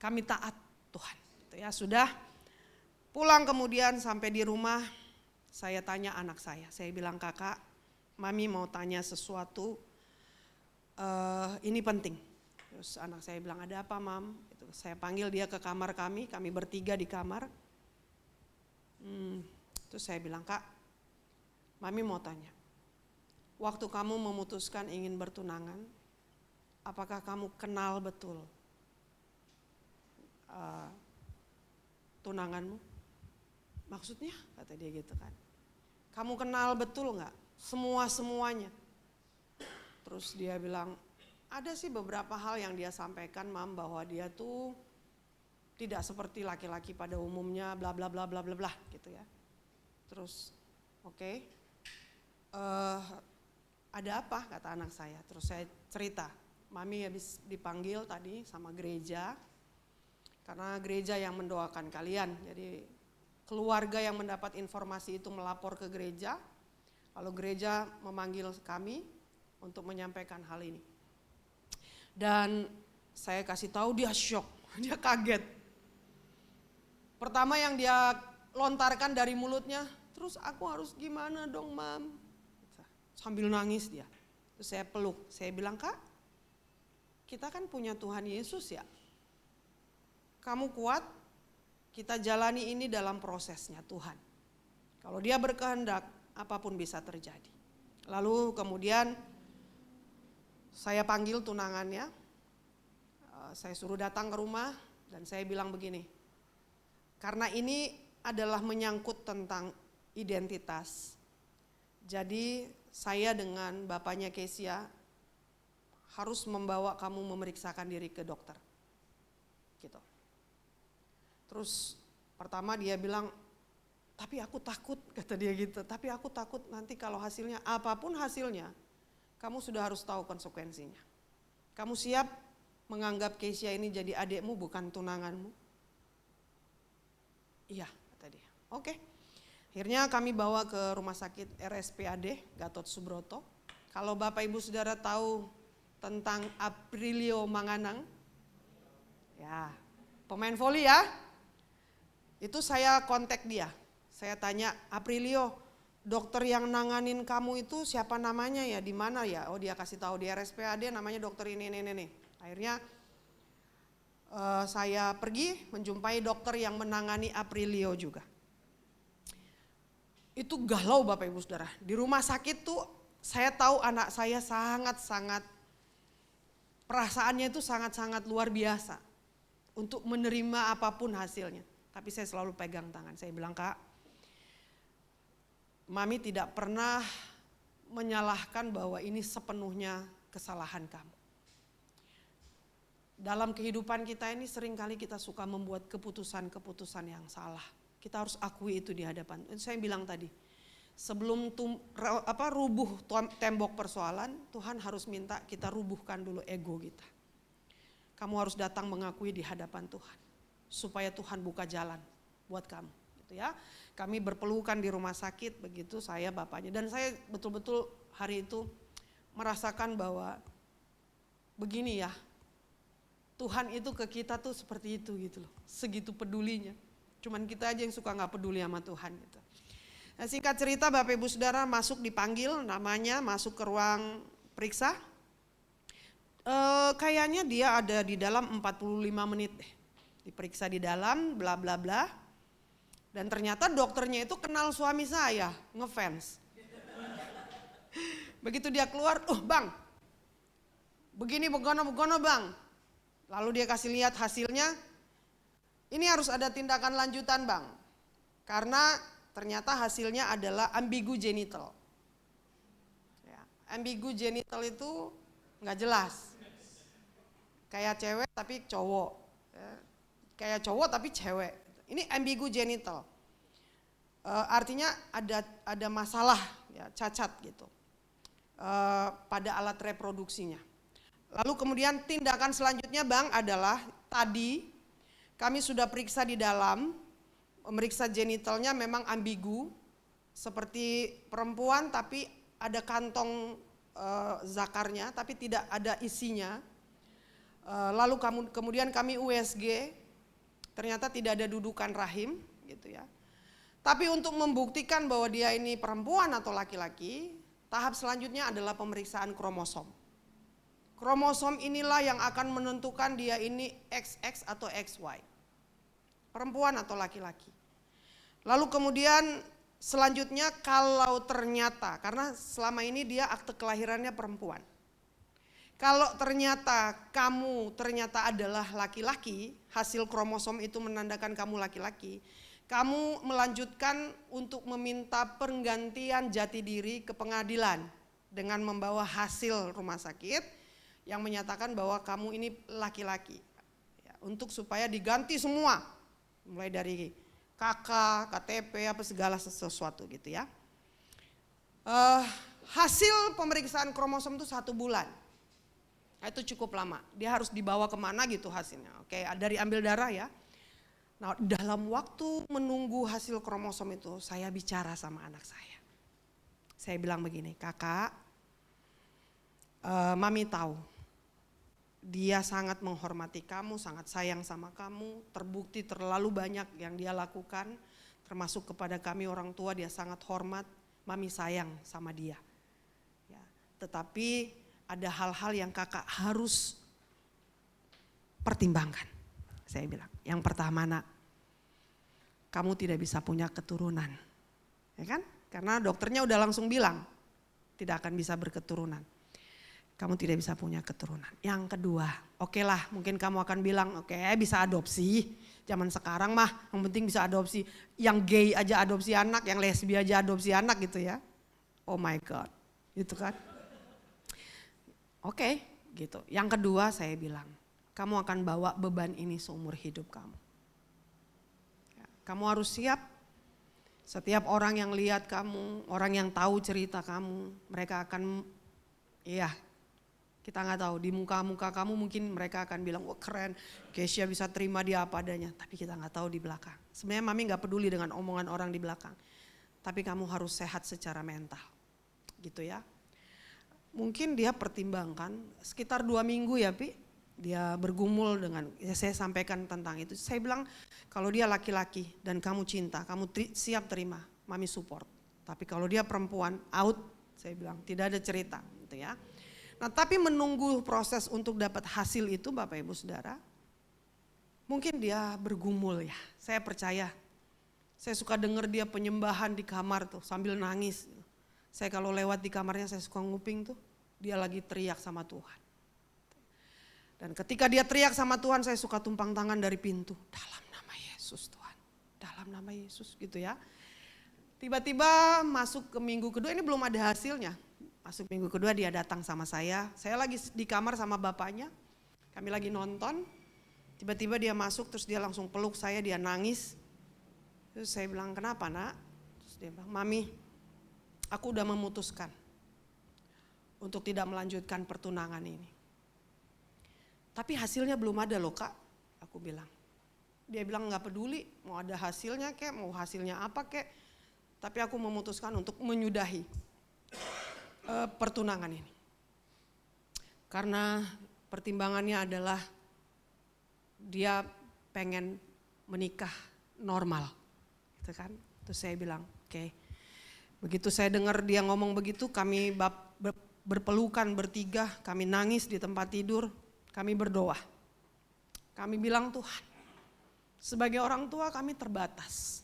Kami taat Tuhan. Gitu ya. Sudah pulang kemudian sampai di rumah, saya tanya anak saya bilang, "Kakak, Mami mau tanya sesuatu, ini penting." Terus anak saya bilang, "Ada apa, Mam?" Gitu. Saya panggil dia ke kamar kami bertiga di kamar. Terus saya bilang, "Kak, Mami mau tanya, waktu kamu memutuskan ingin bertunangan, apakah kamu kenal betul tunanganmu?" "Maksudnya?" kata dia gitu kan. "Kamu kenal betul gak semuanya?" Terus dia bilang, "Ada sih beberapa hal yang dia sampaikan, Mam, bahwa dia tuh tidak seperti laki-laki pada umumnya, bla bla bla bla bla bla gitu ya." Terus oke. "Ada apa?" kata anak saya. Terus saya cerita, "Mami habis dipanggil tadi sama gereja, karena gereja yang mendoakan kalian. Jadi keluarga yang mendapat informasi itu melapor ke gereja, lalu gereja memanggil kami untuk menyampaikan hal ini." Dan saya kasih tahu, dia syok, dia kaget. Pertama yang dia lontarkan dari mulutnya, "Terus aku harus gimana dong, Mam?" Sambil nangis dia. Terus saya peluk, saya bilang, "Kak, kita kan punya Tuhan Yesus ya. Kamu kuat, kita jalani ini dalam prosesnya Tuhan. Kalau dia berkehendak, apapun bisa terjadi." Lalu kemudian saya panggil tunangannya, saya suruh datang ke rumah dan saya bilang begini, karena ini adalah menyangkut tentang identitas. Jadi saya dengan bapaknya Kesia harus membawa kamu memeriksakan diri ke dokter. Gitu. Terus pertama dia bilang, "Tapi aku takut," kata dia gitu. "Tapi aku takut nanti kalau hasilnya, apapun hasilnya, kamu sudah harus tahu konsekuensinya. Kamu siap menganggap Keisha ini jadi adikmu bukan tunanganmu? Iya, kata dia. Oke. Akhirnya kami bawa ke rumah sakit RSPAD Gatot Subroto. Kalau Bapak Ibu Saudara tahu tentang Aprilio Manganang, ya pemain voli ya, itu saya kontak dia. Saya tanya, Aprilio, dokter yang nanganin kamu itu siapa namanya ya, di mana ya? Oh dia kasih tahu di RSPAD namanya dokter ini. Akhirnya saya pergi menjumpai dokter yang menangani Aprilio juga. Itu galau Bapak Ibu Saudara. Di rumah sakit tuh saya tahu anak saya sangat-sangat, perasaannya itu sangat-sangat luar biasa untuk menerima apapun hasilnya. Tapi saya selalu pegang tangan. Saya bilang, Kak, Mami tidak pernah menyalahkan bahwa ini sepenuhnya kesalahan kamu. Dalam kehidupan kita ini seringkali kita suka membuat keputusan-keputusan yang salah. Kita harus akui itu di hadapan. Saya bilang tadi, sebelum rubuh tembok persoalan, Tuhan harus minta kita rubuhkan dulu ego kita. Kamu harus datang mengakui di hadapan Tuhan, supaya Tuhan buka jalan buat kamu. Gitu ya. Kami berpelukan di rumah sakit, begitu saya bapaknya. Dan saya betul-betul hari itu merasakan bahwa begini ya, Tuhan itu ke kita tuh seperti itu gitu loh, segitu pedulinya. Cuman kita aja yang suka gak peduli sama Tuhan gitu. Nah, singkat cerita Bapak Ibu Saudara masuk dipanggil namanya, masuk ke ruang periksa. Kayaknya dia ada di dalam 45 menit deh. Diperiksa di dalam bla bla bla. Dan ternyata dokternya itu kenal suami saya, ngefans. Begitu dia keluar, bang, begini begono bang. Lalu dia kasih lihat hasilnya, ini harus ada tindakan lanjutan bang. Karena ternyata hasilnya adalah ambigu genital. Ya, ambigu genital itu gak jelas. Kayak cewek tapi cowok. Ya, kayak cowok tapi cewek. Ini ambigu genital. Artinya ada masalah, ya, cacat gitu. Pada alat reproduksinya. Lalu kemudian tindakan selanjutnya bang adalah tadi kami sudah periksa di dalam, memeriksa genitalnya memang ambigu, seperti perempuan tapi ada kantong zakarnya tapi tidak ada isinya. Lalu kemudian kami USG, ternyata tidak ada dudukan rahim gitu ya. Tapi untuk membuktikan bahwa dia ini perempuan atau laki-laki, tahap selanjutnya adalah pemeriksaan kromosom. Kromosom inilah yang akan menentukan dia ini XX atau XY. Perempuan atau laki-laki. Lalu kemudian selanjutnya kalau ternyata, karena selama ini dia akte kelahirannya perempuan. Kalau ternyata kamu adalah laki-laki, hasil kromosom itu menandakan kamu laki-laki, kamu melanjutkan untuk meminta penggantian jati diri ke pengadilan dengan membawa hasil rumah sakit yang menyatakan bahwa kamu ini laki-laki. Ya, untuk supaya diganti semua, mulai dari KK, KTP, apa segala sesuatu gitu ya. Hasil pemeriksaan kromosom itu 1 bulan. Nah, itu cukup lama. Dia harus dibawa kemana gitu hasilnya. Oke, dari ambil darah ya. Nah, dalam waktu menunggu hasil kromosom itu, saya bicara sama anak saya. Saya bilang begini, kakak, mami tahu dia sangat menghormati kamu, sangat sayang sama kamu, terbukti terlalu banyak yang dia lakukan, termasuk kepada kami orang tua dia sangat hormat, mami sayang sama dia. Ya, tetapi ada hal-hal yang kakak harus pertimbangkan. Saya bilang, yang pertama nak, kamu tidak bisa punya keturunan, ya kan? Karena dokternya udah langsung bilang tidak akan bisa berketurunan. Kamu tidak bisa punya keturunan. Yang kedua, oke lah, mungkin kamu akan bilang, oke, bisa adopsi. Zaman sekarang mah yang penting bisa adopsi. Yang gay aja adopsi anak, yang lesbi aja adopsi anak gitu ya. Oh my God, gitu kan? Oke, gitu. Yang kedua saya bilang, kamu akan bawa beban ini seumur hidup kamu. Kamu harus siap. Setiap orang yang lihat kamu, orang yang tahu cerita kamu, mereka akan Kita nggak tahu, di muka-muka kamu mungkin mereka akan bilang, wah keren, Kesya bisa terima dia apa adanya. Tapi kita nggak tahu di belakang. Sebenarnya mami nggak peduli dengan omongan orang di belakang. Tapi kamu harus sehat secara mental, gitu ya. Mungkin dia pertimbangkan, sekitar 2 minggu ya Pi, dia bergumul dengan, ya saya sampaikan tentang itu. Saya bilang, kalau dia laki-laki dan kamu cinta, kamu siap terima, mami support. Tapi kalau dia perempuan, out, saya bilang, tidak ada cerita, gitu ya. Nah tapi menunggu proses untuk dapat hasil itu Bapak Ibu Saudara, mungkin dia bergumul ya, saya percaya. Saya suka dengar dia penyembahan di kamar tuh sambil nangis. Saya kalau lewat di kamarnya saya suka nguping tuh, dia lagi teriak sama Tuhan. Dan ketika dia teriak sama Tuhan saya suka tumpang tangan dari pintu, dalam nama Yesus Tuhan, dalam nama Yesus gitu ya. Tiba-tiba masuk ke minggu kedua, ini belum ada hasilnya. Masuk minggu kedua dia datang sama saya lagi di kamar sama bapaknya, kami lagi nonton, tiba-tiba dia masuk terus dia langsung peluk saya, dia nangis. Terus saya bilang, kenapa nak? Terus dia bilang, mami aku udah memutuskan untuk tidak melanjutkan pertunangan ini. Tapi hasilnya belum ada loh kak, aku bilang. Dia bilang gak peduli mau ada hasilnya kek, mau hasilnya apa kek, tapi aku memutuskan untuk menyudahi pertunangan ini. Karena pertimbangannya adalah dia pengen menikah normal, gitu kan. Terus saya bilang, oke. Begitu saya dengar dia ngomong begitu, kami berpelukan bertiga, kami nangis di tempat tidur, kami berdoa. Kami bilang, Tuhan, sebagai orang tua kami terbatas.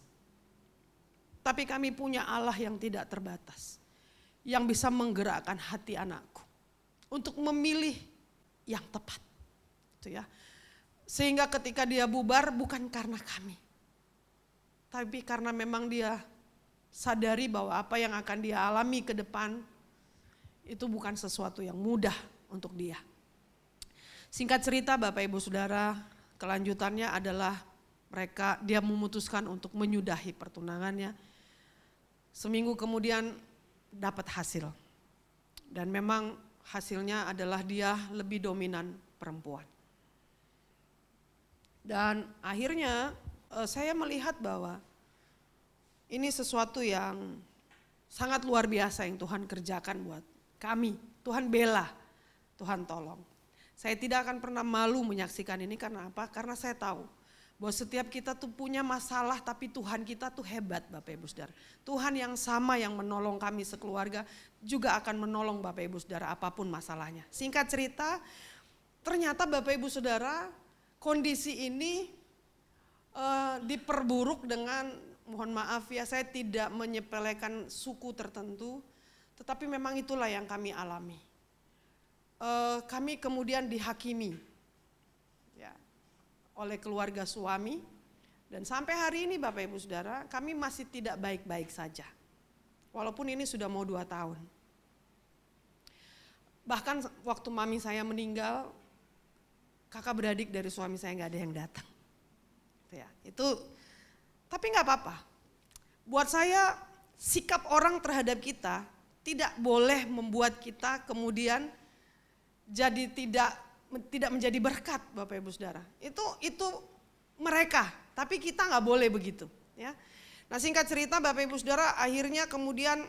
Tapi kami punya Allah yang tidak terbatas, yang bisa menggerakkan hati anakku untuk memilih yang tepat. Itu ya. Sehingga ketika dia bubar bukan karena kami, tapi karena memang dia sadari bahwa apa yang akan dia alami ke depan itu bukan sesuatu yang mudah untuk dia. Singkat cerita Bapak Ibu Saudara, kelanjutannya adalah dia memutuskan untuk menyudahi pertunangannya. Seminggu kemudian dapat hasil. Dan memang hasilnya adalah dia lebih dominan perempuan. Dan akhirnya saya melihat bahwa ini sesuatu yang sangat luar biasa yang Tuhan kerjakan buat kami. Tuhan bela, Tuhan tolong. Saya tidak akan pernah malu menyaksikan ini karena apa? Karena saya tahu bahwa setiap kita tuh punya masalah tapi Tuhan kita tuh hebat Bapak Ibu Saudara. Tuhan yang sama yang menolong kami sekeluarga juga akan menolong Bapak Ibu Saudara apapun masalahnya. Singkat cerita, ternyata Bapak Ibu Saudara kondisi ini diperburuk dengan, mohon maaf ya saya tidak menyepelekan suku tertentu, tetapi memang itulah yang kami alami. Kami kemudian dihakimi ya, oleh keluarga suami dan sampai hari ini Bapak Ibu Saudara kami masih tidak baik-baik saja. Walaupun ini sudah mau 2 tahun. Bahkan waktu mami saya meninggal, kakak beradik dari suami saya gak ada yang datang. Ya, itu, tapi gak apa-apa. Buat saya sikap orang terhadap kita tidak boleh membuat kita kemudian jadi tidak menjadi berkat Bapak Ibu Saudara. Itu mereka, tapi kita nggak boleh begitu. Ya. Nah singkat cerita Bapak Ibu Saudara akhirnya kemudian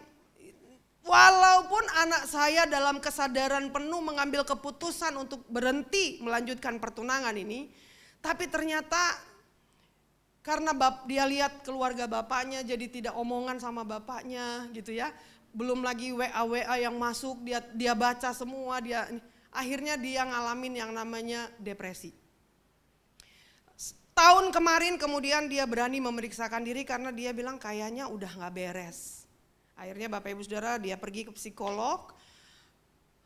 walaupun anak saya dalam kesadaran penuh mengambil keputusan untuk berhenti melanjutkan pertunangan ini, tapi ternyata karena dia lihat keluarga bapaknya jadi tidak omongan sama bapaknya gitu ya. Belum lagi WA yang masuk dia baca semua, akhirnya dia ngalamin yang namanya depresi. Tahun kemarin kemudian dia berani memeriksakan diri karena dia bilang kayaknya udah gak beres. Akhirnya Bapak Ibu Saudara dia pergi ke psikolog.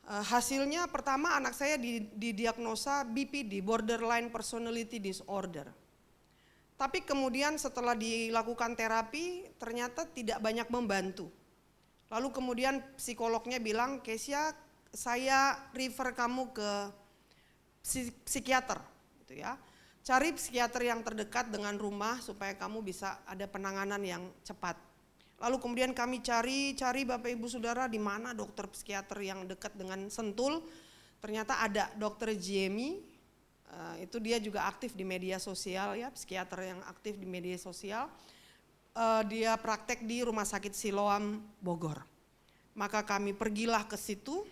Hasilnya pertama anak saya didiagnosa BPD, Borderline Personality Disorder. Tapi kemudian setelah dilakukan terapi ternyata tidak banyak membantu. Lalu kemudian psikolognya bilang, Kesya saya refer kamu ke psikiater gitu ya. Cari psikiater yang terdekat dengan rumah supaya kamu bisa ada penanganan yang cepat. Lalu kemudian kami cari Bapak Ibu Saudara di mana dokter psikiater yang dekat dengan Sentul. ternyata ada dokter Jamie, itu dia juga aktif di media sosial ya, psikiater yang aktif di media sosial. Dia praktek di Rumah Sakit Siloam Bogor. Maka kami pergilah ke situ,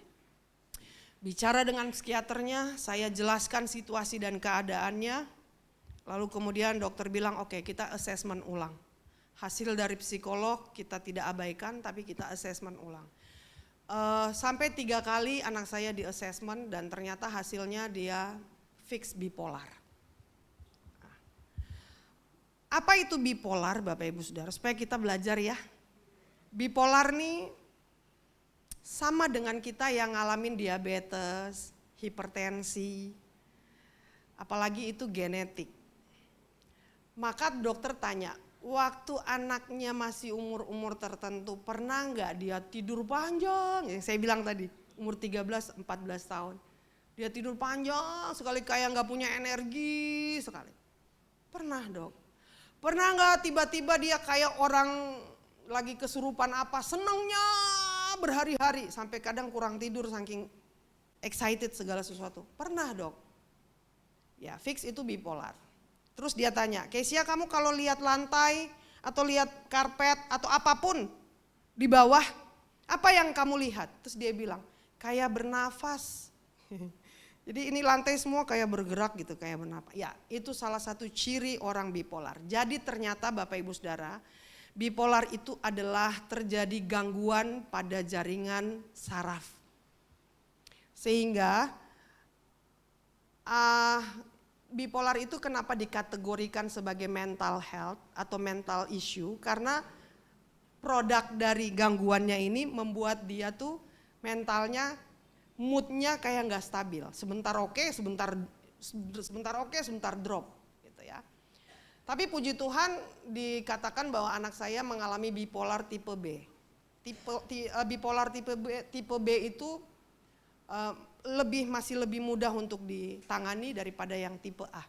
bicara dengan psikiaternya, saya jelaskan situasi dan keadaannya. Lalu kemudian dokter bilang oke, kita assessment ulang. Hasil dari psikolog kita tidak abaikan, tapi kita assessment ulang. Sampai 3 kali anak saya di assessment dan ternyata hasilnya dia fix bipolar. Apa itu bipolar Bapak Ibu Saudara? Supaya kita belajar ya. Bipolar nih sama dengan kita yang ngalamin diabetes, hipertensi, apalagi itu genetik. Maka dokter tanya, waktu anaknya masih umur-umur tertentu, pernah nggak dia tidur panjang? Yang saya bilang tadi, umur 13-14 tahun. Dia tidur panjang sekali, kayak nggak punya energi sekali. Pernah dok. Pernah nggak tiba-tiba dia kayak orang lagi kesurupan apa, senengnya berhari-hari sampai kadang kurang tidur saking excited segala sesuatu. Pernah dok. Ya fix itu bipolar. Terus dia tanya, Kesia kamu kalau lihat lantai atau lihat karpet atau apapun di bawah, apa yang kamu lihat? Terus dia bilang, kayak bernafas. Jadi ini lantai semua kayak bergerak gitu, kayak bernafas. Ya itu salah satu ciri orang bipolar. Jadi ternyata Bapak Ibu Saudara, bipolar itu adalah terjadi gangguan pada jaringan saraf. Sehingga bipolar itu kenapa dikategorikan sebagai mental health atau mental issue, karena produk dari gangguannya ini membuat dia tuh mentalnya, moodnya kayak nggak stabil, sebentar oke, sebentar oke, sebentar drop gitu ya. Tapi puji Tuhan dikatakan bahwa anak saya mengalami bipolar tipe B. Bipolar tipe B itu masih lebih mudah untuk ditangani daripada yang tipe A.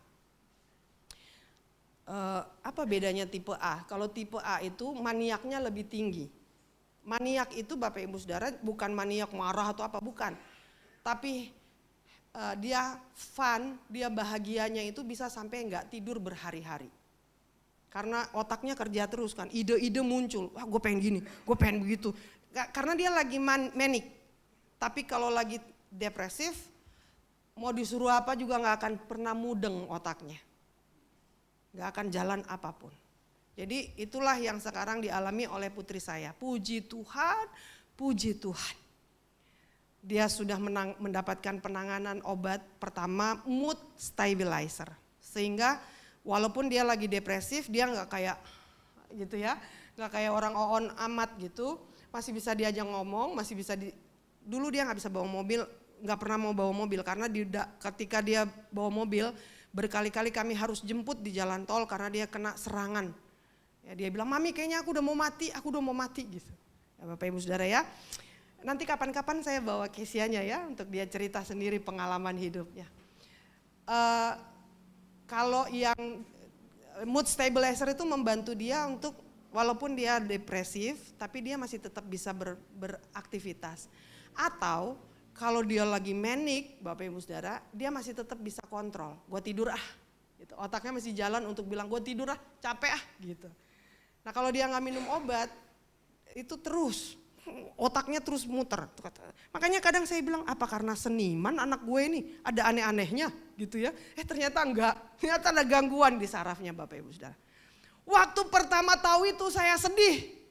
Apa bedanya tipe A? Kalau tipe A itu maniaknya lebih tinggi. Maniak itu Bapak Ibu Saudara bukan maniak marah atau apa, bukan. Tapi dia fun, dia bahagianya itu bisa sampai nggak tidur berhari-hari. Karena otaknya kerja terus kan, ide-ide muncul, wah gue pengen gini, gue pengen begitu. Karena dia lagi manic, tapi kalau lagi depresif, mau disuruh apa juga gak akan pernah mudeng otaknya. Gak akan jalan apapun. Jadi itulah yang sekarang dialami oleh putri saya. Puji Tuhan, puji Tuhan. Dia sudah mendapatkan penanganan obat pertama mood stabilizer. Sehingga walaupun dia lagi depresif, dia gak kayak gitu ya. Gak kayak orang on amat gitu. Masih bisa diajak ngomong, masih bisa dulu dia gak bisa bawa mobil, nggak pernah mau bawa mobil karena ketika dia bawa mobil berkali-kali kami harus jemput di jalan tol karena dia kena serangan. Ya, dia bilang, mami kayaknya aku udah mau mati gitu. Ya, Bapak Ibu Saudara ya, nanti kapan-kapan saya bawa Kesianya ya untuk dia cerita sendiri pengalaman hidupnya. Kalau yang mood stabilizer itu membantu dia untuk walaupun dia depresif tapi dia masih tetap bisa beraktivitas. Atau kalau dia lagi manic, Bapak Ibu Saudara, dia masih tetap bisa kontrol. Gue tidur gitu. Otaknya masih jalan untuk bilang gue tidur capek gitu. Nah kalau dia nggak minum obat, itu terus otaknya terus muter. Makanya kadang saya bilang, apa karena seniman anak gue ini ada aneh-anehnya gitu ya? Ternyata enggak, ternyata ada gangguan di sarafnya Bapak Ibu Saudara. Waktu pertama tahu itu saya sedih.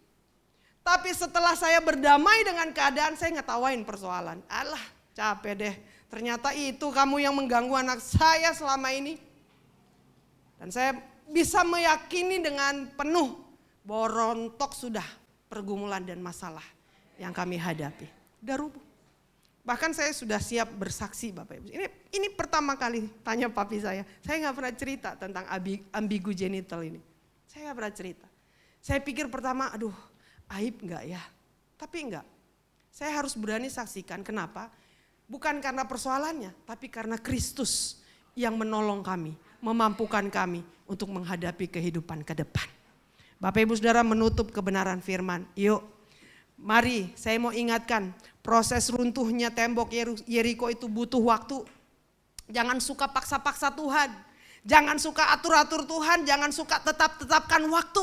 Tapi setelah saya berdamai dengan keadaan, saya ngetawain persoalan. Alah capek deh, ternyata itu kamu yang mengganggu anak saya selama ini. Dan saya bisa meyakini dengan penuh bahwa rontok sudah pergumulan dan masalah yang kami hadapi. Udah rubuh. Bahkan saya sudah siap bersaksi Bapak Ibu. Ini pertama kali tanya papi saya gak pernah cerita tentang ambigu genital ini. Saya gak pernah cerita. Saya pikir pertama aduh aib enggak ya? Tapi enggak. Saya harus berani saksikan. Kenapa? Bukan karena persoalannya, tapi karena Kristus yang menolong kami, memampukan kami untuk menghadapi kehidupan ke depan. Bapak Ibu Saudara menutup kebenaran firman. Yuk, mari saya mau ingatkan, Proses runtuhnya tembok Yeriko itu butuh waktu. Jangan suka paksa-paksa Tuhan. Jangan suka atur-atur Tuhan. Jangan suka tetapkan waktu.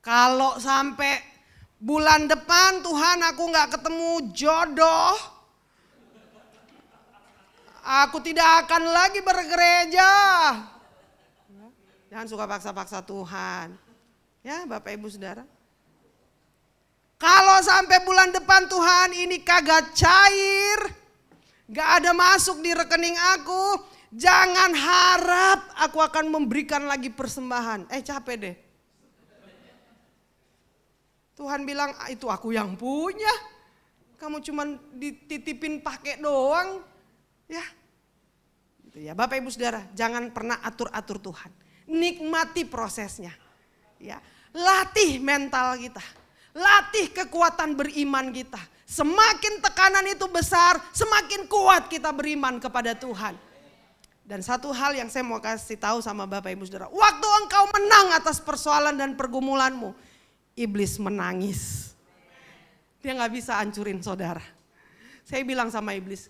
Kalau sampai bulan depan Tuhan aku gak ketemu jodoh, aku tidak akan lagi bergereja. Jangan suka paksa-paksa Tuhan. Ya Bapak Ibu Saudara. Kalau sampai bulan depan Tuhan ini kagak cair, gak ada masuk di rekening aku, jangan harap aku akan memberikan lagi persembahan. Capek deh. Tuhan bilang itu aku yang punya, kamu cuman dititipin pakai doang. Ya, gitu ya Bapak Ibu Saudara, jangan pernah atur-atur Tuhan. Nikmati prosesnya. Ya, latih mental kita. Latih kekuatan beriman kita. Semakin tekanan itu besar, semakin kuat kita beriman kepada Tuhan. Dan satu hal yang saya mau kasih tahu sama Bapak Ibu Saudara. Waktu engkau menang atas persoalan dan pergumulanmu, iblis menangis. Dia gak bisa hancurin saudara. Saya bilang sama iblis,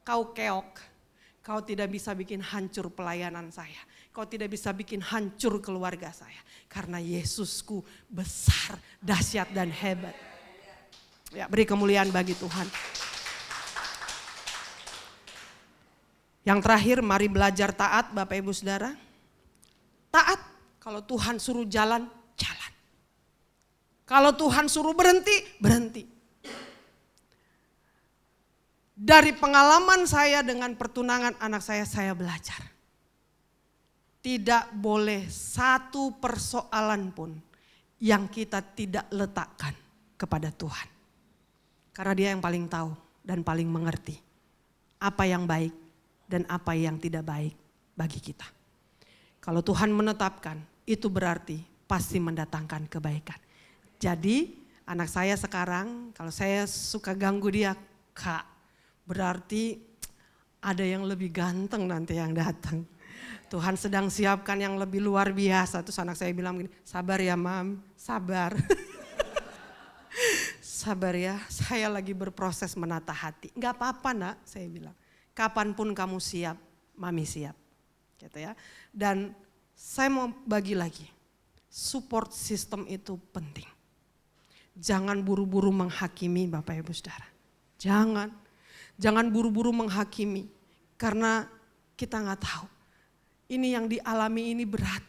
kau keok. Kau tidak bisa bikin hancur pelayanan saya. Kau tidak bisa bikin hancur keluarga saya. Karena Yesusku besar, dahsyat dan hebat. Ya, beri kemuliaan bagi Tuhan. Yang terakhir, mari belajar taat Bapak Ibu Saudara. Taat, kalau Tuhan suruh jalan, jalan. Kalau Tuhan suruh berhenti, berhenti. Dari pengalaman saya dengan pertunangan anak saya belajar. Tidak boleh satu persoalan pun yang kita tidak letakkan kepada Tuhan. Karena Dia yang paling tahu dan paling mengerti apa yang baik dan apa yang tidak baik bagi kita. Kalau Tuhan menetapkan, itu berarti pasti mendatangkan kebaikan. Jadi anak saya sekarang kalau saya suka ganggu dia, Kak, berarti ada yang lebih ganteng nanti yang datang. Tuhan sedang siapkan yang lebih luar biasa. Terus anak saya bilang gini, sabar ya Mam, sabar. Sabar ya, saya lagi berproses menata hati. Gak apa-apa nak, saya bilang. Kapanpun kamu siap, Mami siap. Gitu ya. Dan saya mau bagi lagi, support system itu penting. Jangan buru-buru menghakimi Bapak Ibu Saudara. Jangan buru-buru menghakimi. Karena kita gak tahu. Ini yang dialami ini berat.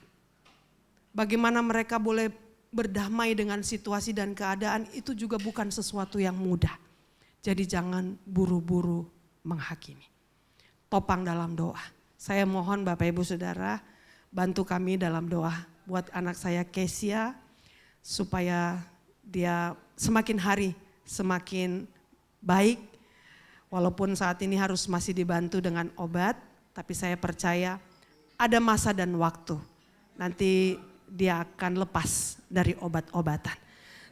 Bagaimana mereka boleh berdamai dengan situasi dan keadaan itu juga bukan sesuatu yang mudah. Jadi jangan buru-buru menghakimi. Topang dalam doa. Saya mohon Bapak Ibu Saudara bantu kami dalam doa buat anak saya Kesia supaya dia semakin hari semakin baik. Walaupun saat ini harus masih dibantu dengan obat, tapi saya percaya ada masa dan waktu. Nanti dia akan lepas dari obat-obatan.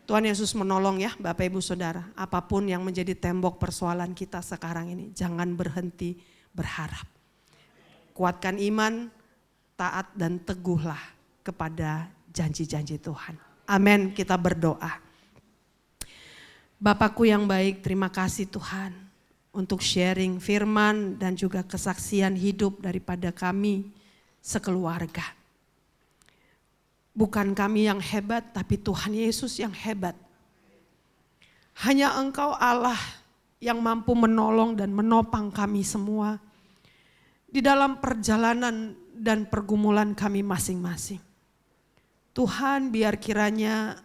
Tuhan Yesus menolong ya Bapak Ibu Saudara. Apapun yang menjadi tembok persoalan kita sekarang ini. Jangan berhenti berharap. Kuatkan iman, taat dan teguhlah kepada janji-janji Tuhan. Amin, kita berdoa. Bapakku yang baik, terima kasih Tuhan. Untuk sharing firman dan juga kesaksian hidup daripada kami sekeluarga. Bukan kami yang hebat, tapi Tuhan Yesus yang hebat. Hanya Engkau Allah yang mampu menolong dan menopang kami semua di dalam perjalanan dan pergumulan kami masing-masing. Tuhan, biar kiranya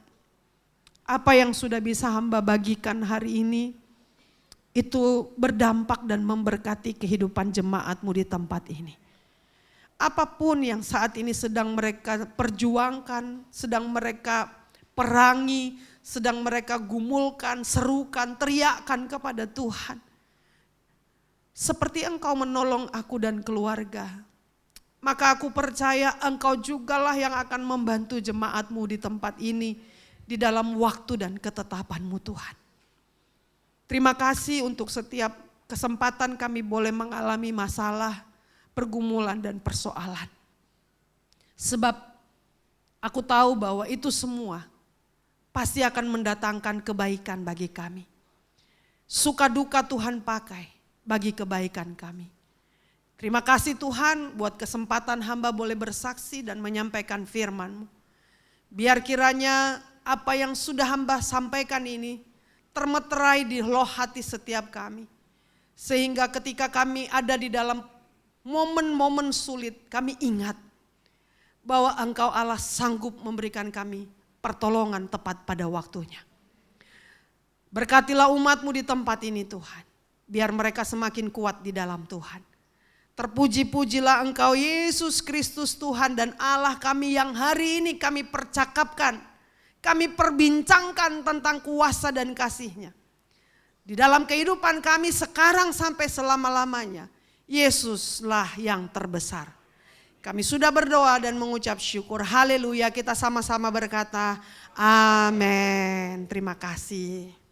apa yang sudah bisa hamba bagikan hari ini itu berdampak dan memberkati kehidupan jemaat-Mu di tempat ini. Apapun yang saat ini sedang mereka perjuangkan, sedang mereka perangi, sedang mereka gumulkan, serukan, teriakkan kepada Tuhan. Seperti Engkau menolong aku dan keluarga, maka aku percaya Engkau jugalah yang akan membantu jemaat-Mu di tempat ini di dalam waktu dan ketetapan-Mu Tuhan. Terima kasih untuk setiap kesempatan kami boleh mengalami masalah, pergumulan dan persoalan. Sebab aku tahu bahwa itu semua pasti akan mendatangkan kebaikan bagi kami. suka duka Tuhan pakai bagi kebaikan kami. Terima kasih Tuhan buat kesempatan hamba boleh bersaksi dan menyampaikan firman-Mu. Biar kiranya apa yang sudah hamba sampaikan ini termeterai di loh hati setiap kami. Sehingga ketika kami ada di dalam momen-momen sulit, kami ingat bahwa Engkau Allah sanggup memberikan kami pertolongan tepat pada waktunya. Berkatilah umat-Mu di tempat ini Tuhan. Biar mereka semakin kuat di dalam Tuhan. Terpuji-pujilah Engkau Yesus Kristus Tuhan dan Allah kami yang hari ini kami percakapkan. Kami perbincangkan tentang kuasa dan kasih-Nya. Di dalam kehidupan kami sekarang sampai selama-lamanya. Yesuslah yang terbesar. Kami sudah berdoa dan mengucap syukur. Haleluya, kita sama-sama berkata amin. Terima kasih.